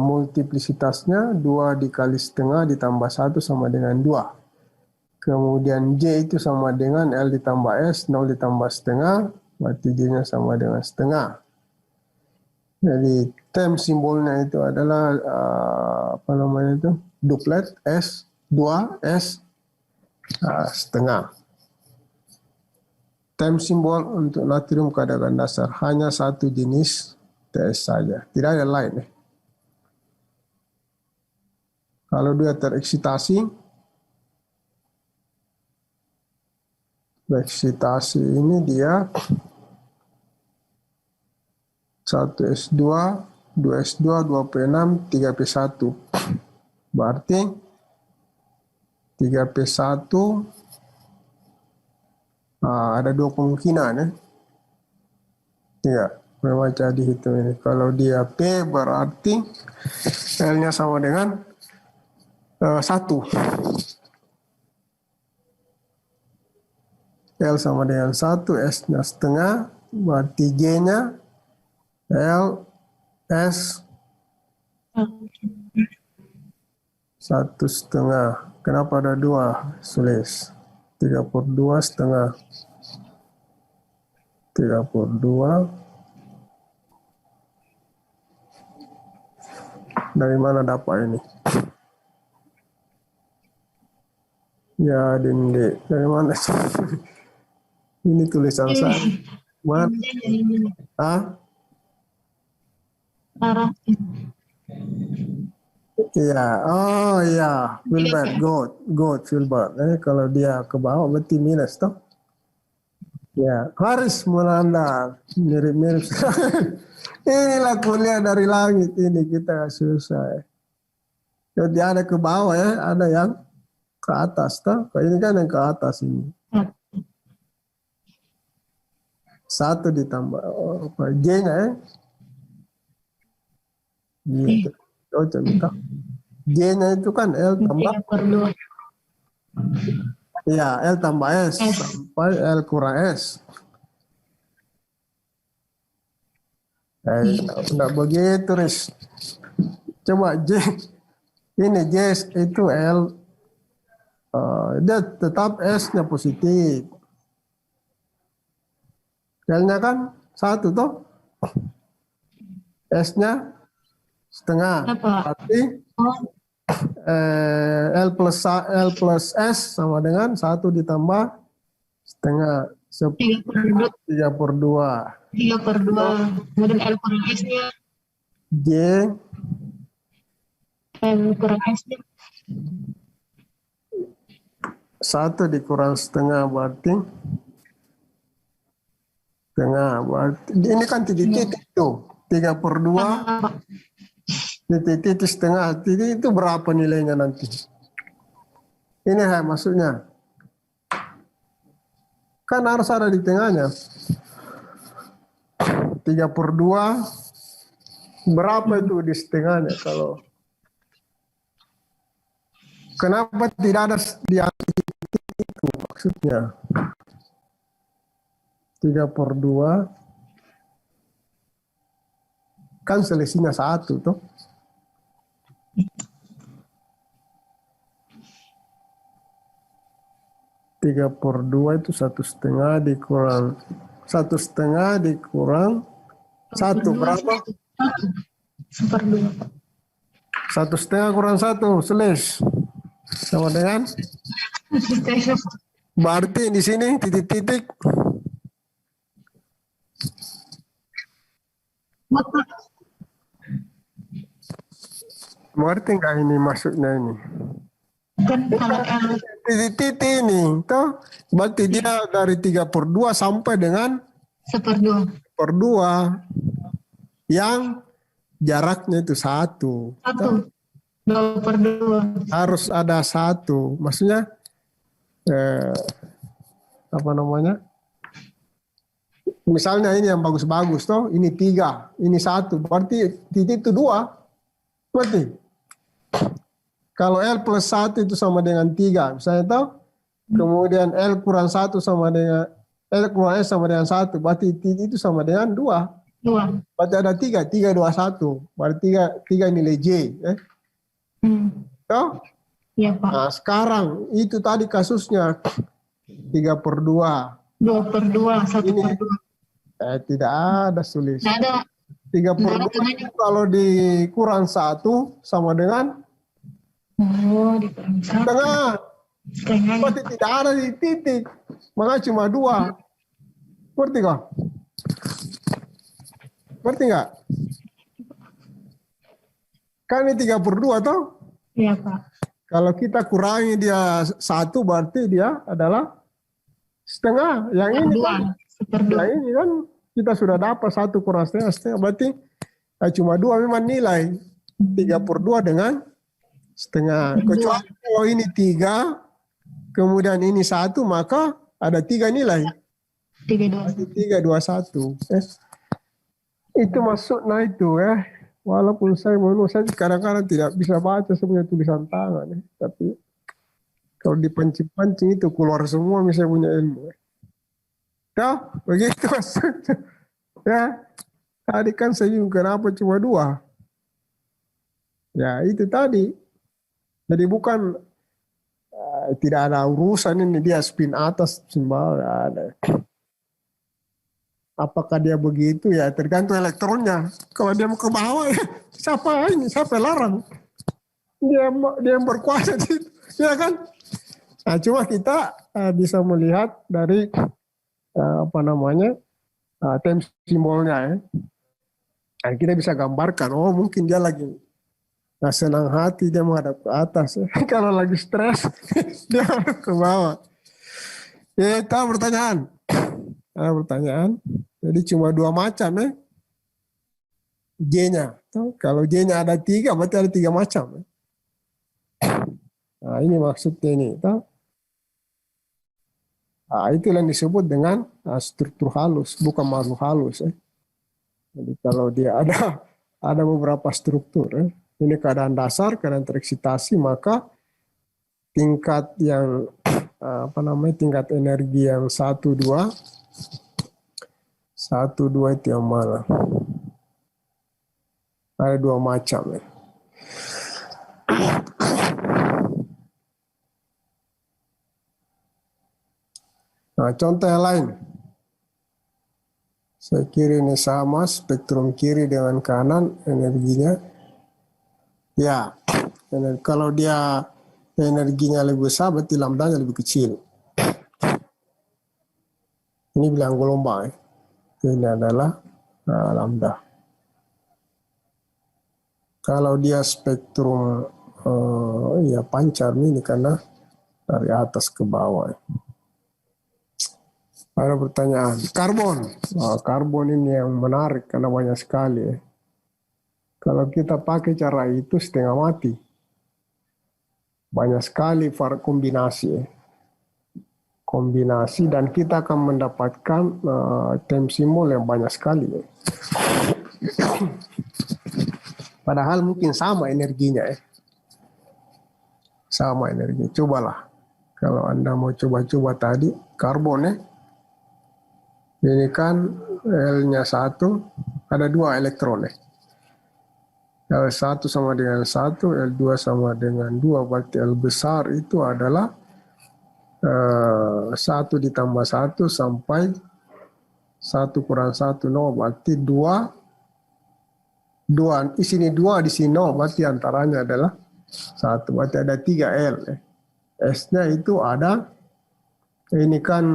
multiplisitasnya 2 dikali setengah ditambah 1 sama dengan 2. Kemudian J itu sama dengan L ditambah S, 0 ditambah setengah, berarti J-nya sama dengan setengah. Jadi tem simbolnya itu adalah duplet S, 2S setengah. Tem simbol untuk natrium cadangan dasar hanya satu jenis TS saja, tidak ada lain. Kalau dia tereksitasi, ini dia 1S2, 2S2, 2P6, 3P1. Berarti 3P1 ada 2 kemungkinan ya. Ya, memang jadi itu ini. Kalau dia P berarti L-nya sama dengan 1. L sama dengan 1, S-nya setengah, berarti J-nya L, S, 1,5. Kenapa ada 2? Sulis. 32 setengah. 32. Dari mana dapat ini? Ya, Dindi. Dari mana? Ini tulisan saya. Mana? Ah? Iya, oh iya, Wilbert, good, Wilbert. Kalau dia ke bawah berarti minus toh. Ya, harus menandar mirip-mirip. Inilah kuliah dari langit ini kita susah. Jadi ada ke bawah ya, ada yang ke atas toh. Ini kan yang ke atas ini. 1 ditambah J-nya ya. Gitu. Oh, contoh. J-nya itu kan L tambah. Ya, L tambah S sampai L kurang S. Enggak begitu, Riz. Coba J. Ini J itu L. Dia tetap S-nya positif. L-nya kan 1 toh. S-nya setengah. Berarti L plus S sama dengan 1 ditambah setengah 32. 3/2. Kemudian L kurang S-nya. J L kurang S-nya. 1 dikurang setengah berarti setengah. Berarti ini kan titik-titik tuh. 3/2 Pak. titik-titik setengah. Titik itu berapa nilainya nanti? Ini maksudnya. Kan harus ada di tengahnya. 3/2 berapa itu di setengahnya kalau kenapa tidak ada di itu maksudnya 3/2 kan selisihnya 1 tuh. Tiga per dua itu 1/2 dikurang 1/2 dikurang 1 berapa? 1/2. 1/2 kurang 1 selis sama dengan berarti di sini titik-titik berarti enggak ini maksudnya ini Kan kalau L titik-titik ini toh berarti dia dari 3/2 sampai dengan 1/2. 1/2 yang jaraknya itu 1 2/2. harus ada 1 maksudnya apa namanya misalnya ini yang bagus-bagus toh ini 3 ini 1 berarti titik itu 2 berarti kalau L plus 1 itu sama dengan 3 misalnya toh kemudian L kurang 1 sama dengan L kurang S sama dengan 1 berarti titik itu sama dengan 2 berarti ada 3 2 1 berarti 3 nilai J toh Iya Pak. nah sekarang itu tadi kasusnya 3/2 2/2. 1/2. tidak ada sulis. Nggak ada. 3/2 kalau dikurang 1 sama dengan Dikurang 1. setengah. Setengah. Berarti tidak ada di titik. Makanya cuma 2. Ngerti kok? Ngerti nggak? Kan ini 3/2 toh? Iya Pak. Kalau kita kurangi dia 1 berarti dia adalah setengah. Yang ini kan, 1/2. yang ini kan kita sudah dapat 1 kurang setengah berarti cuma 2 memang nilai 3/2 dengan setengah. Kecuali kalau ini 3 kemudian ini 1 maka ada 3 nilai. 3, 2, 1. Itu maksudnya itu walaupun saya kadang-kadang tidak bisa baca sebenarnya tulisan tangan tapi kalau dipancing-pancing itu keluar semua misalnya punya ilmu. Ya, begitu maksudnya. Ya, tadi kan saya bingung kenapa cuma 2. Ya, itu tadi. Jadi bukan tidak ada urusan ini dia spin atas, spin bawah, ada. Apakah dia begitu ya tergantung elektronnya. Kalau dia mau ke bawah ya siapa larang? Dia yang berkuasa gitu, ya kan? Nah, cuma kita bisa melihat dari time simbolnya ya. Nah, kita bisa gambarkan, oh mungkin dia lagi senang hati dia menghadap ke atas. Kalau lagi stres dia menghadap ke bawah. Ya, itu pertanyaan. Pertanyaan. Jadi cuma 2 macam J-nya. Kalau J-nya ada 3 berarti ada 3 macam. Nah, ini maksudnya ini. Nah, itu yang disebut dengan struktur halus, bukan makhluk halus. Jadi kalau dia ada beberapa struktur. Ini keadaan dasar, keadaan tereksitasi, maka tingkat yang tingkat energi yang 1, 2 itu yang mana? Ada 2 macam. Nah, contoh yang lain. Saya kiri ini sama, spektrum kiri dengan kanan, energinya. Ya, kalau dia energinya lebih besar, berarti lambdanya lebih kecil. Ini bilang gelombang. ini adalah lambda. Kalau dia spektrum ya pancar ini karena dari atas ke bawah. Ada pertanyaan. Karbon. Karbon ini yang menarik karena banyak sekali. Kalau kita pakai cara itu setengah mati. Banyak sekali kombinasi. Kombinasi dan kita akan mendapatkan temsimol yang banyak sekali. Padahal mungkin sama energinya. Sama energi. Cobalah. Kalau Anda mau coba-coba tadi, karbon ini kan L-nya 1, ada 2 elektron. L1 sama dengan 1, L2 sama dengan 2, berarti L besar itu adalah 1 ditambah 1 sampai 1 kurang 1, 0, berarti 2, di sini 2, di sini 0, berarti antaranya adalah 1, berarti ada 3 L. S-nya itu ada, ini kan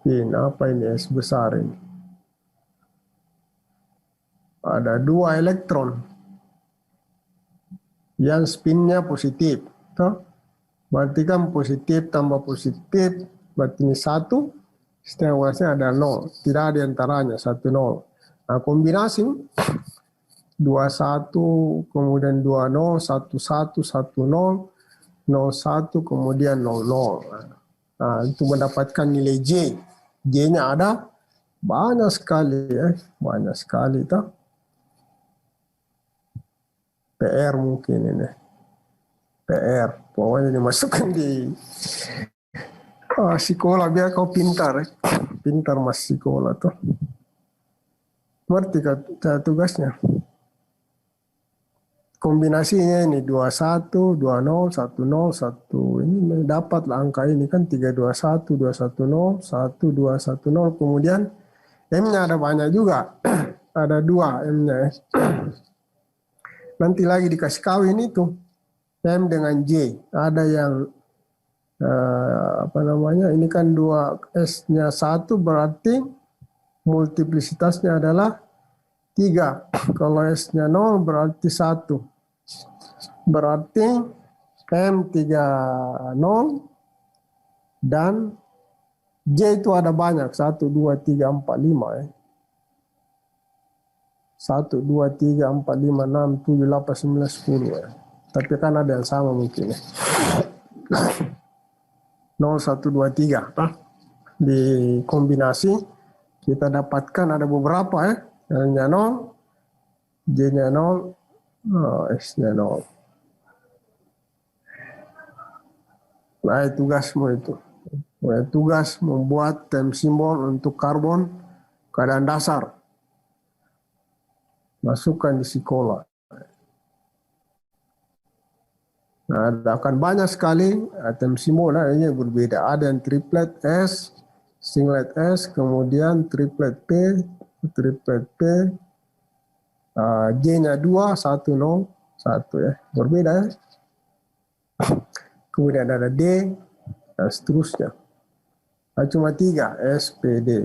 spin, apa ini S besar ini? Ada 2 elektron yang spinnya positif. Toh? Berarti kan positif tambah positif, berarti ini 1, setengah luasnya ada 0. Tidak ada antaranya, 1, 0. Nah, kombinasi 2, 1, kemudian 2, 0, 1, 1, 1, 0, 0, 1, kemudian 0, 0. Nah, itu mendapatkan nilai J. J-nya ada banyak sekali. Banyak sekali. Toh? PR mungkin ini. PR. Pokoknya dimasukkan di sekolah biar kau pintar. Pintar mas sekolah tuh. Berarti tugasnya. Kombinasinya ini 21, 20, 10, 1. Ini dapatlah angka ini kan 321, 210, 1210. Kemudian M-nya ada banyak juga. Ada 2 M-nya. Nanti lagi dikasih kawin itu M dengan J. Ada yang ini kan 2 S-nya 1 berarti multiplisitasnya adalah 3. Kalau S-nya 0 berarti 1. Berarti M30 dan J itu ada banyak. 1, 2, 3, 4, 5 1, 2, 3, 4, 5, 6, 7, 8, 9, 10 Tapi kan ada yang sama mungkin 0, 1, 2, 3 di kombinasi kita dapatkan ada beberapa L-nya 0, J-nya 0, S-nya 0. Nah, tugasmu itu. Tugas membuat temsimbol untuk karbon keadaan dasar. Masukkan di sekolah. Nah, akan banyak sekali temsimbol ini berbeda. Ada yang triplet S, singlet S, kemudian triplet P, J-nya 2, 1, 0, 1 Berbeda Kemudian ada D, dan seterusnya. Nah, cuma 3 S, P, D.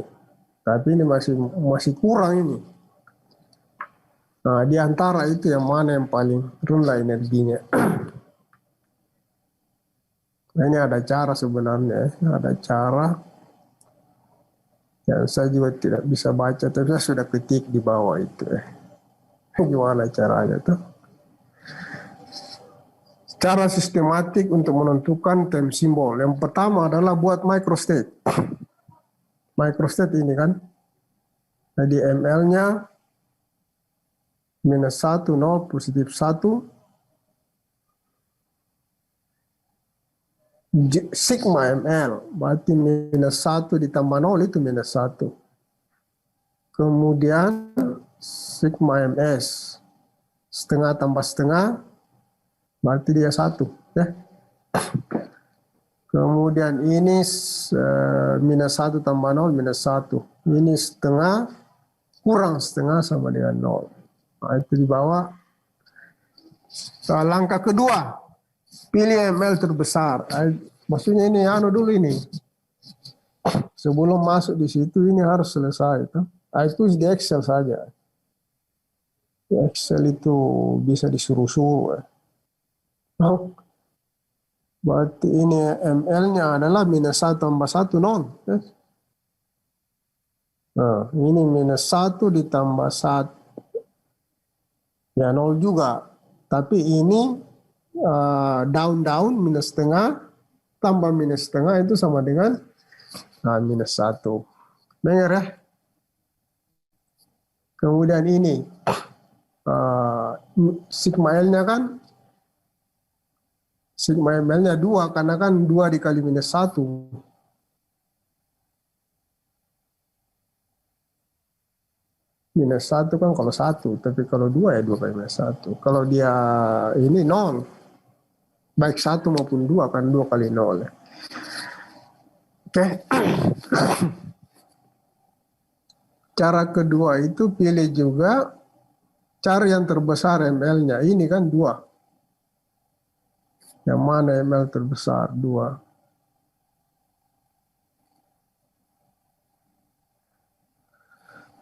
Tapi ini masih kurang ini. Nah, di antara itu yang mana yang paling rendah energinya? Nah, ini ada cara sebenarnya. Ada cara yang saya juga tidak bisa baca, tapi saya sudah ketik di bawah itu. Gimana caranya tuh? Cara sistematik untuk menentukan temsimbol. Yang pertama adalah buat microstate. Microstate ini kan. Jadi ML-nya minus 1, 0, positif 1. Sigma ML, berarti minus 1 ditambah 0 itu minus 1. Kemudian sigma MS, setengah tambah setengah, berarti dia 1. Kemudian ini minus 1 tambah 0, minus 1. Ini setengah, kurang setengah sama dengan 0. Nah, itu di bawah. Langkah kedua, pilih ML terbesar. Maksudnya ini dulu ini. sebelum masuk di situ ini harus selesai. Itu di Excel saja. Di Excel itu bisa disuruh-suruh. Oh, berarti ini ML-nya adalah minus 1 tambah 1, 0. Nah, ini minus 1 ditambah 1. Ya 0 juga. Tapi ini down minus setengah tambah minus setengah itu sama dengan minus 1. Dengar ya? Kemudian ini sigma L-nya kan sigma ML-nya 2 karena kan 2 dikali minus 1. Minus 1 kan kalau 1, tapi kalau 2 ya 2 kali minus 1. Kalau dia ini 0, baik 1 maupun 2 kan 2 kali 0. Oke. Cara kedua itu pilih juga cari yang terbesar ML-nya. Ini kan 2. Yang mana ML terbesar? 2.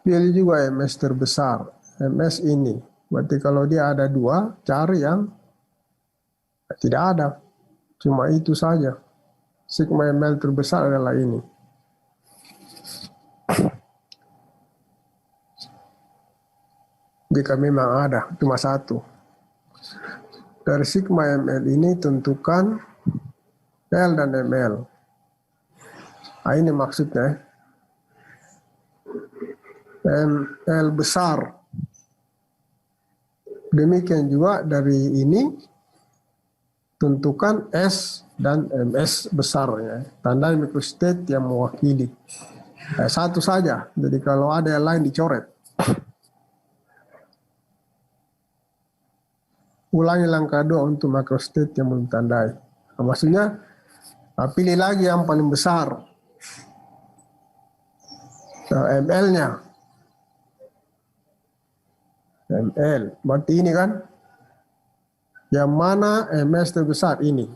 Pilih juga MS terbesar. MS ini. Berarti kalau dia ada 2, cari yang tidak ada. Cuma itu saja. Sigma ML terbesar adalah ini. Jika memang ada, cuma 1. Dari sigma ML ini tentukan L dan ML. Nah, ini maksudnya. ML besar. Demikian juga dari ini tentukan S dan MS besarnya. Tandai microstate yang mewakili. Satu saja. Jadi kalau ada yang lain dicoret. Ulangi langkah 2 untuk microstate yang belum tandai. Nah, maksudnya pilih lagi yang paling besar. ML-nya. ML. Berarti ini kan. Yang mana MS terbesar ini.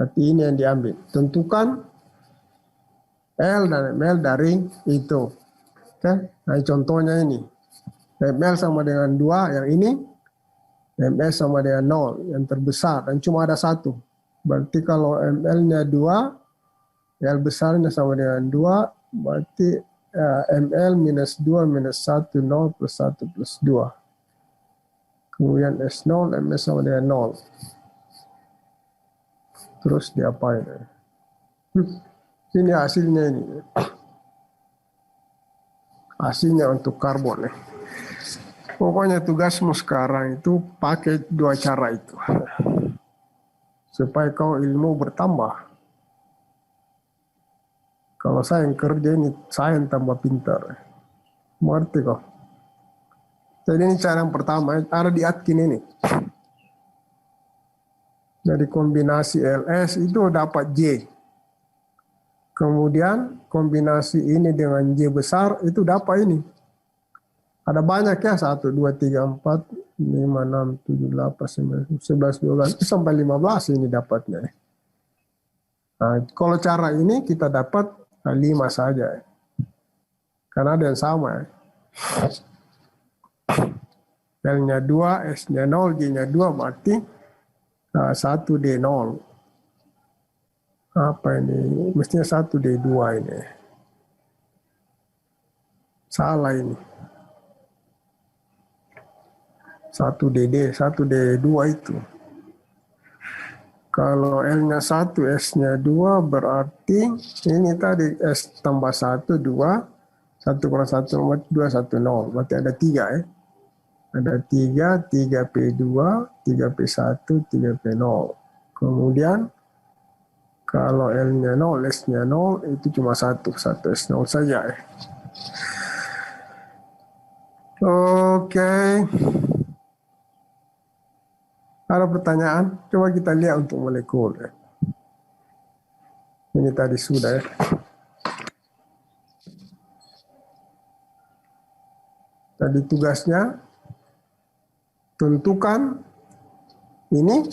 Berarti ini yang diambil. Tentukan L dan ML dari itu. Oke. Nah, contohnya ini. ML sama dengan 2, yang ini. MS sama dengan 0, yang terbesar. Dan cuma ada 1. Berarti kalau ML-nya 2, L besarnya sama dengan 2, berarti ML minus 2 minus 1, 0 plus 1 plus 2. Kemudian S0, MS sama dengan 0. Terus diapain? Ini hasilnya ini. Hasilnya untuk karbon. Pokoknya tugasmu sekarang itu pakai 2 cara itu. Supaya kau ilmu bertambah. Kalau saya yang kerja ini, saya yang tambah pintar. Mengerti kok? Jadi ini cara yang pertama, ada di Atkin ini. Dari kombinasi LS itu dapat J. Kemudian kombinasi ini dengan J besar itu dapat ini. Ada banyak ya, 1, 2, 3, 4, 5, 6, 7, 8, 9, 11, 12, sampai 15 ini dapatnya. Nah, kalau cara ini kita dapat 5 saja. Karena ada yang sama. L-nya 2, S-nya 0, G-nya 2, berarti 1D0. Apa ini? Mestinya 1D2 ini. Salah ini. 1DD, 1D2 itu. Kalau L-nya 1, S-nya 2, berarti ini tadi S tambah 1, 2, 1 kurang 1, 2, 1, 0. Berarti ada 3 ya. Ada 3, 3P2, 3P1, 3P0. Kemudian, kalau L-nya 0, S-nya 0, itu cuma 1 S0 saja ya. Oke. Ada pertanyaan? Coba kita lihat untuk molekul. Ini tadi sudah ya. Tadi tugasnya tentukan ini.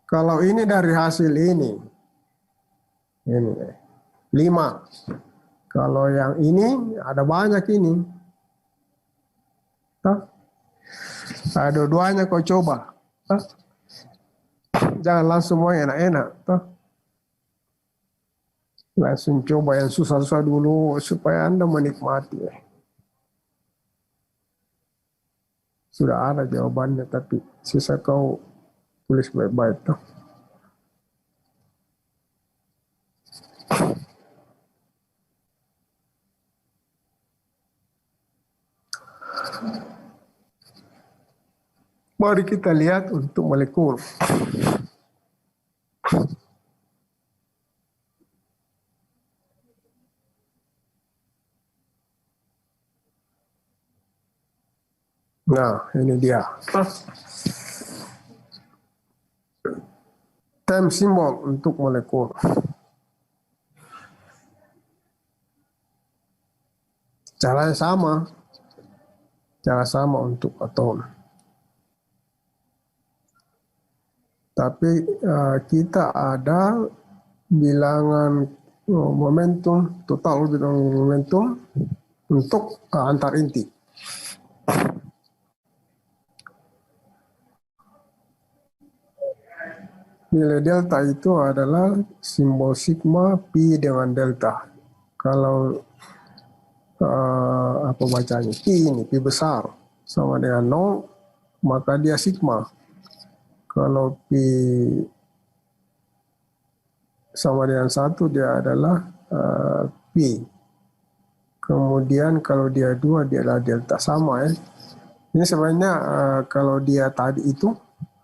Kalau ini dari hasil ini, Ini 5. Kalau yang ini ada banyak ini. Hah? Dua-duanya kau coba. Hah? Jangan langsung mau enak-enak. Hah? Langsung coba yang susah-susah dulu supaya Anda menikmati. Sudah ada jawabannya, tapi sisa kau tulis baik-baik. Mari kita lihat untuk molekul. Nah, ini dia. Time simbol untuk molekul. Cara sama untuk atom. Tapi kita ada bilangan momentum, total bilangan momentum untuk antar inti. Nilai delta itu adalah simbol sigma pi dengan delta. Kalau apa bacanya? Pi besar sama dengan 0, maka dia sigma. Kalau pi sama dengan 1, dia adalah pi. Kemudian kalau dia 2, dia adalah delta, sama ya. Ini sebenarnya kalau dia tadi itu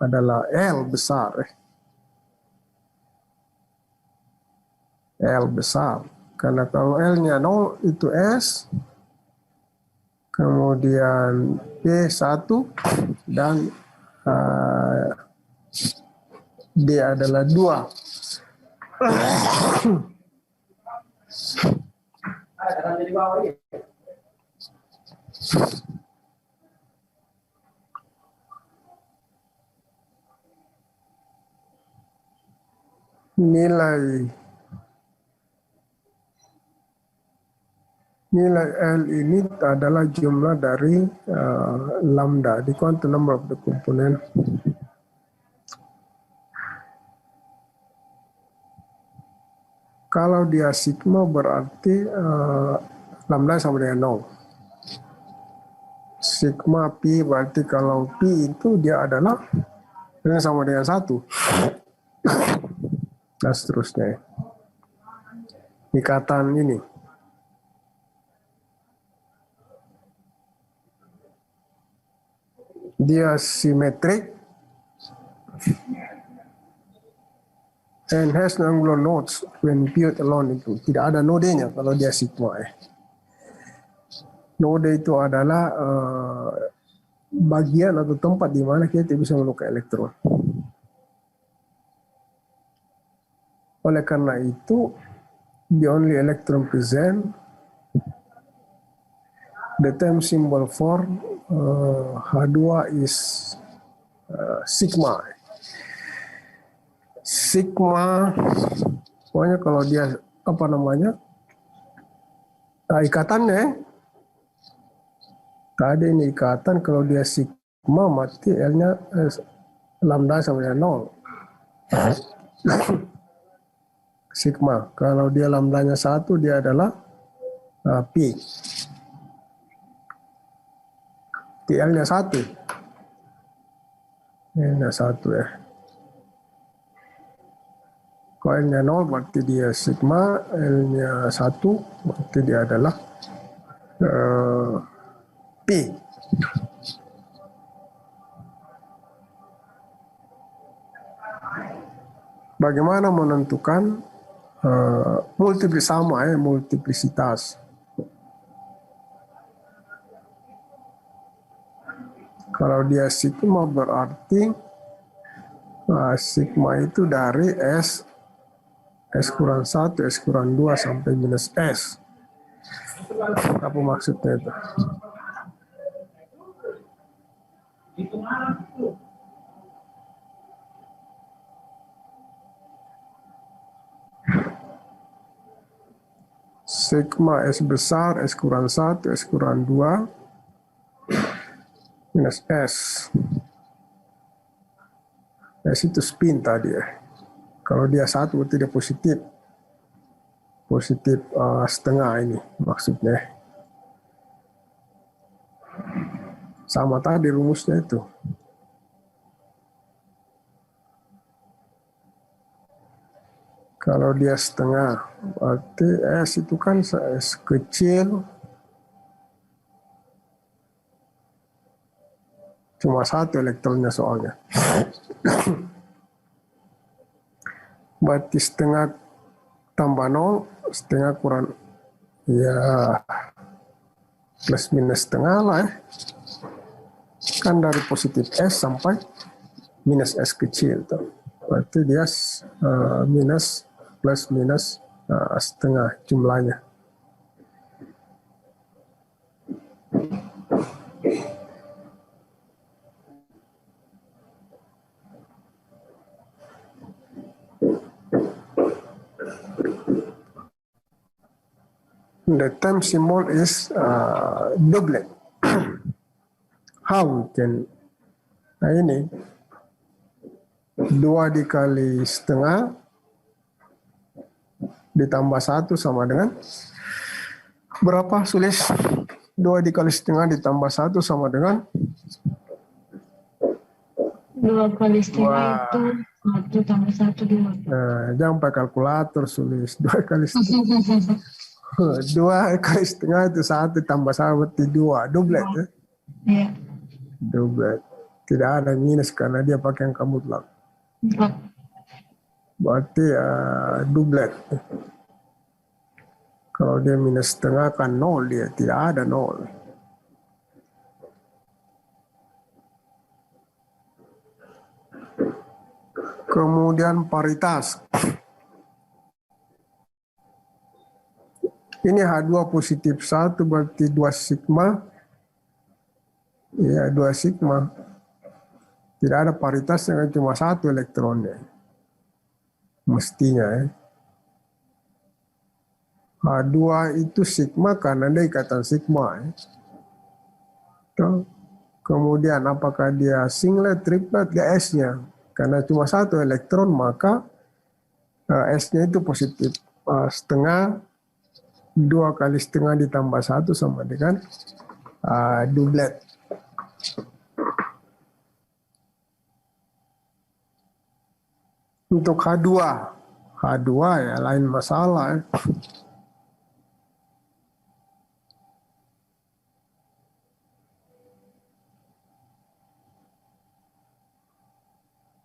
adalah L besar. L besar. Karena kalau L-nya 0 itu S, kemudian P1, dan D adalah 2. Nilai L ini adalah jumlah dari lambda, the quantum number of the component. Kalau dia sigma berarti lambda sama dengan 0. Sigma pi berarti kalau pi itu dia adalah sama dengan 1. Dan seterusnya. Ikatan ini. Dia simetrik and has no angular nodes when paired alone. Itu tidak ada nodenya kalau dia sigma. Node itu adalah bagian atau tempat di mana kita bisa menemukan elektron. Oleh karena itu, the only electron present, the time symbol for H2 is sigma. Sigma, pokoknya kalau dia apa namanya, ikatannya, tadi ini ikatan, kalau dia sigma mati L-nya lambda sama dengan 0. Sigma, kalau dia lambdanya 1, dia adalah pi. TL-nya 1. L-nya 1 ya. Kalau L-nya 0 berarti dia sigma, L-nya 1 berarti dia adalah pi. Bagaimana menentukan multiplisitas? Kalau dia sigma berarti sigma itu dari S kurang 1, S kurang 2 sampai minus S. Apa maksudnya itu? Sigma S besar, S kurang 1, S kurang 2, minus S. S itu spin tadi ya. Kalau dia 1 berarti dia positif. Positif setengah ini maksudnya. Sama tadi rumusnya itu. Kalau dia setengah, berarti S itu kan S kecil. Cuma 1 elektronnya soalnya. Berarti setengah tambah 0, setengah kurang, ya plus minus setengah lah ya. Kan dari positif S sampai minus S kecil tuh. Berarti dia minus plus minus setengah jumlahnya. The time symbol is doublet. How we can, nah ini 2 dikali setengah ditambah 1 sama dengan berapa, Sulis? 2 dikali setengah ditambah 1 sama dengan 2 kali setengah itu 1 tambah 1 2. Jangan pakai kalkulator, Sulis. 2 kali setengah 2 kali setengah itu 1 tambah 1 berarti 2, doublet ya? Iya. Doublet. Tidak ada minus karena dia pakai angka mutlak. Berarti doublet. Kalau dia minus setengah kan 0, dia tidak ada 0. Kemudian paritas. Ini H2 positif 1 berarti 2 sigma. Ya, 2 sigma. Tidak ada paritas dengan cuma 1 elektronnya. Mestinya ya. H2 itu sigma karena dia ikatan sigma. Ya. Kemudian apakah dia singlet, triplet, dia S-nya. Karena cuma 1 elektron maka S-nya itu positif setengah. 2 kali setengah ditambah 1 sama dengan doublet. Untuk H2 ya lain masalah.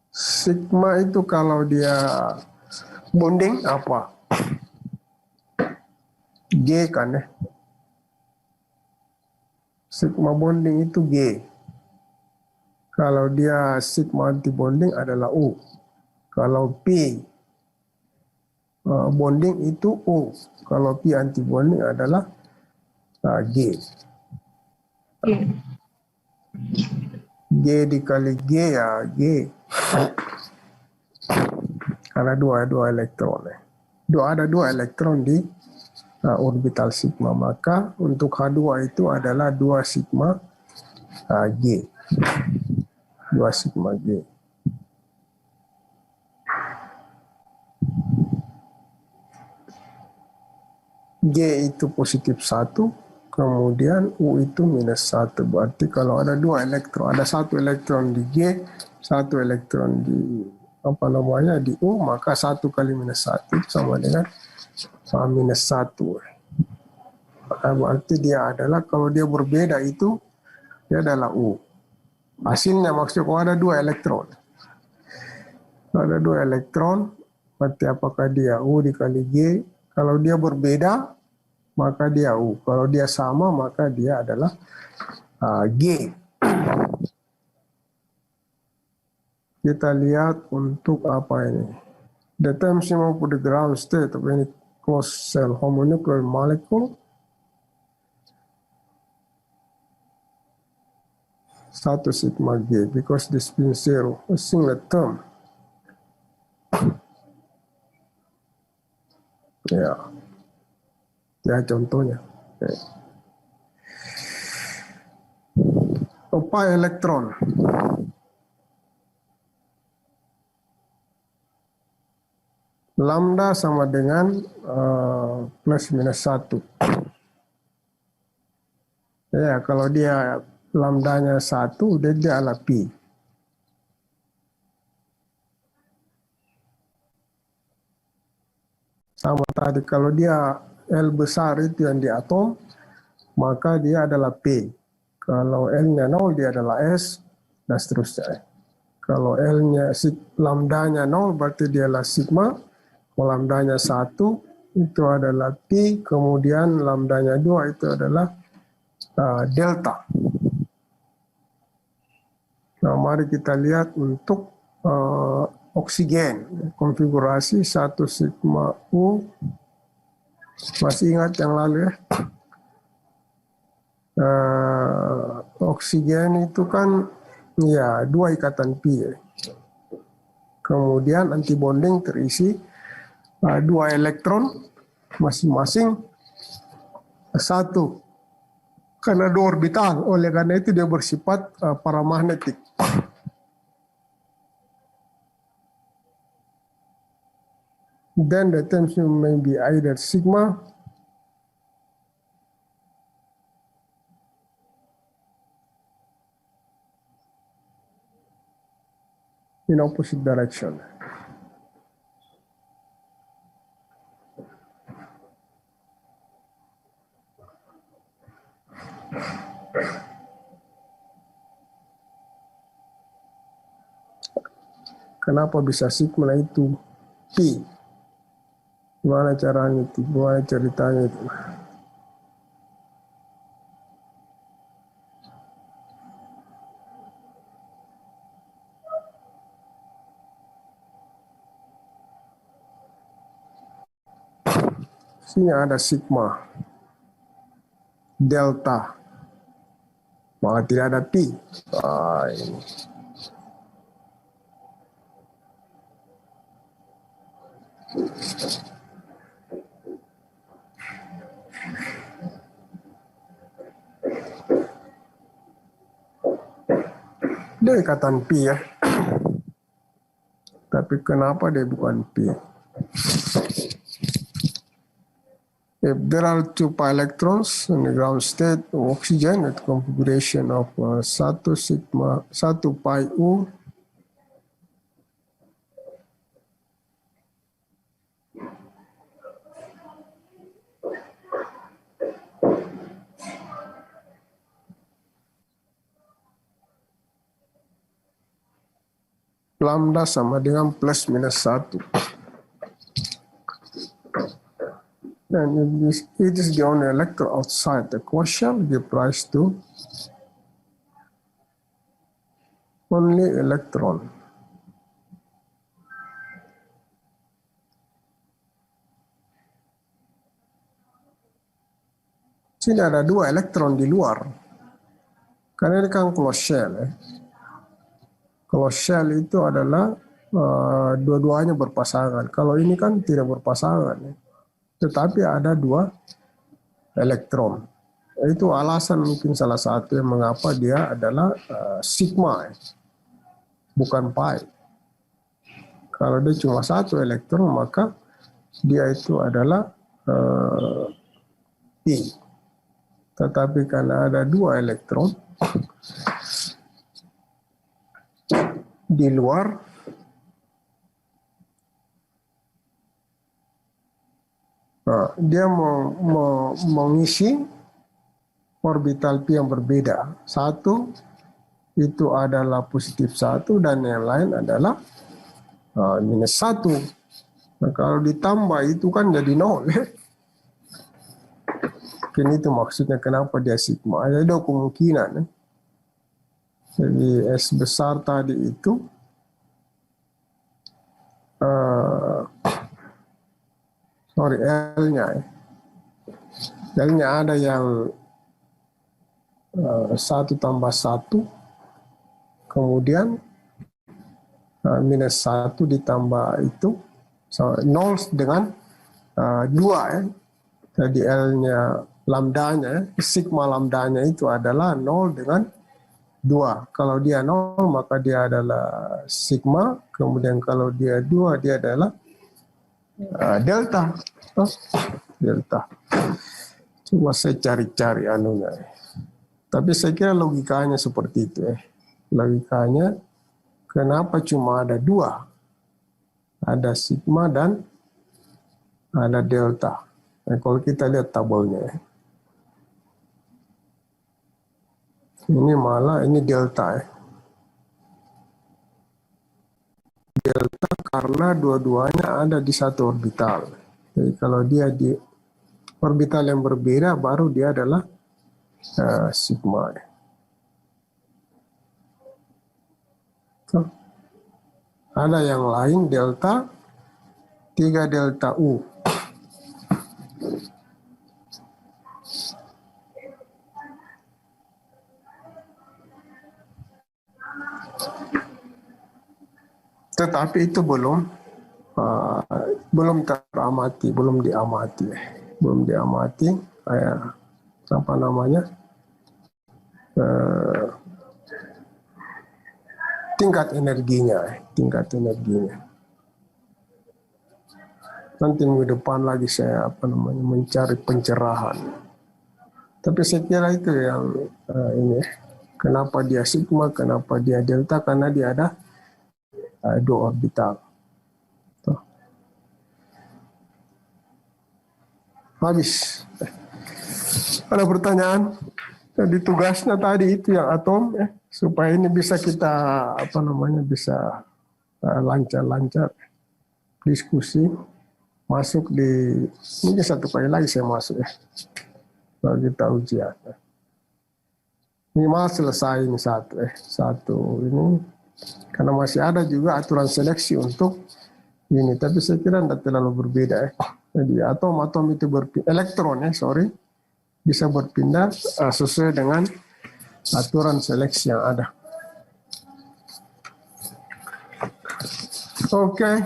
Sigma itu kalau dia bonding apa? G kan ya. Sigma bonding itu G. Kalau dia sigma anti bonding adalah U. Kalau P bonding itu U. Kalau P anti bonding adalah G. G dikali G ya G. Karena dua elektron. Ada 2 elektron di orbital sigma. Maka untuk H2 itu adalah 2 sigma G. 2 sigma G. G itu positif 1, kemudian U itu minus 1. Berarti kalau ada 2 elektron, ada 1 elektron di G, 1 elektron di di U, maka 1 kali minus 1 sama dengan minus 1. Berarti dia adalah, kalau dia berbeda itu, dia adalah U. Hasilnya maksudnya kalau ada 2 elektron. Kalau ada 2 elektron, berarti apakah dia U dikali G? Kalau dia berbeda, maka dia U. Kalau dia sama, maka dia adalah G. Kita lihat untuk apa ini. The time symbol for the ground state of any closed cell homonuclear molecule. 1 sigma G, because this means 0, a singlet term. Ya, Ya contohnya. Pi elektron. Lambda sama dengan plus minus 1. Ya, kalau dia lambdanya 1, dia adalah pi. Sama tadi, kalau dia L besar itu yang di atom, maka dia adalah P. Kalau L-nya 0, dia adalah S, dan seterusnya. Kalau L-nya, lambdanya 0, berarti dia adalah sigma. Kalau lambdanya 1, itu adalah Pi. Kemudian lambdanya 2, itu adalah delta. Nah, mari kita lihat untuk oksigen. Konfigurasi 1 sigma U. Masih ingat yang lalu ya? Oksigen itu kan ya 2 ikatan pi ya. Kemudian antibonding terisi 2 elektron masing-masing 1 karena 2 orbital, oleh karena itu dia bersifat paramagnetik. Then the tension may be either sigma in opposite direction. Kenapa bisa sigma itu pi? Gimana caranya itu? Gimana ceritanya itu? Sini ada sigma, delta, maka tidak ada pi. Ini. Dia ikatan pi ya. Tapi kenapa dia bukan pi? If there are 2 pi electrons in the ground state of oxygen at configuration of 1 sigma 1 pi U, lambda sama dengan plus minus 1. And it is the only electron outside the quotient give rise to only electron. Sini ada 2 elektron di luar. Karena ini kan closed shell ya. Closed shell itu adalah dua-duanya berpasangan. Kalau ini kan tidak berpasangan ya. Tetapi ada 2 elektron. Itu alasan mungkin salah satu yang mengapa dia adalah sigma, bukan pi. Kalau dia cuma 1 elektron, maka dia itu adalah pi. Tetapi karena ada 2 elektron di luar, dia mengisi orbital pi yang berbeda. 1 itu adalah positif 1 dan yang lain adalah minus 1. Nah, kalau ditambah itu kan jadi 0. Mungkin itu maksudnya kenapa dia sigma. Ada 2 kemungkinan. Jadi S besar tadi itu L-nya L-nya ada yang 1 tambah 1, kemudian minus 1 ditambah itu 0 dengan 2 ya. Jadi L-nya lambdanya, sigma lambdanya itu adalah 0 dengan 2. Kalau dia 0 maka dia adalah sigma, kemudian kalau dia 2 dia adalah delta. Delta. Cuma saya cari-cari anunya. Tapi saya kira logikanya seperti itu ya. Logikanya kenapa cuma ada 2? Ada sigma dan ada delta. Nah, kalau kita lihat tabelnya, ini malah ini delta ya. Delta karena dua-duanya ada di satu orbital. Jadi kalau dia di orbital yang berbeda, baru dia adalah sigma. So, ada yang lain delta, 3 delta U. Tetapi itu belum teramati, belum diamati. Apa namanya? Tingkat energinya. Nanti minggu depan lagi saya mencari pencerahan. Tapi saya kira itu yang ini. Kenapa dia sigma, kenapa dia delta? Karena dia ada 2 orbital. Tuh. Habis. Ada pertanyaan? Jadi tugasnya tadi itu yang atom ya, supaya ini bisa kita bisa lancar-lancar diskusi, masuk di mungkin 1 kali lagi saya masuk ya. Kalau kita ujian. Minimal selesai ini satu ini. Karena masih ada juga aturan seleksi untuk ini, tapi saya kira tidak terlalu berbeda ya. Jadi atom itu elektron bisa berpindah sesuai dengan aturan seleksi yang ada. Oke.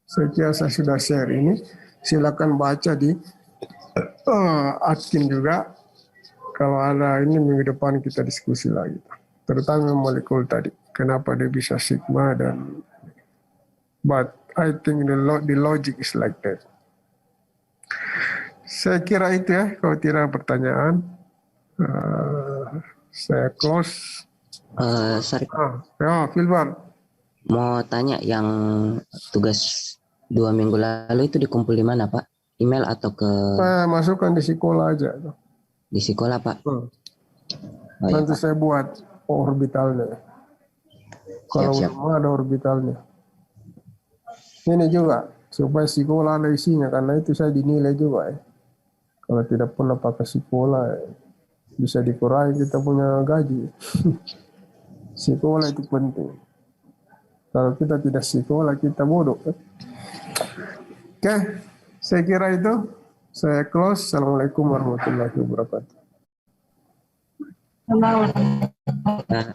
Saya kira saya sudah share ini. Silakan baca di admin juga. Kalau ada ini minggu depan kita diskusi lagi. Terutama molekul tadi. Kenapa dia bisa sigma dan but I think the logic is like that. Saya kira itu ya. Kalau tidak pertanyaan, saya close. Sorry. Ya, Filbar. Mau tanya yang tugas 2 minggu lalu itu dikumpul di mana, Pak? Email atau ke? Masukkan di sekolah aja. Di sekolah, Pak. Oh, Iya, nanti Pak. saya buat orbitalnya. Kalau memang ada orbitalnya. Ini juga supaya sekolah ada isinya, karena itu saya dinilai juga ya. Kalau tidak pernah pakai sekolah bisa dikurangi kita punya gaji. Sekolah itu penting. Kalau kita tidak sekolah kita bodoh. Oke, saya kira itu. Saya close. Assalamualaikum warahmatullahi wabarakatuh. Selamat. Nah,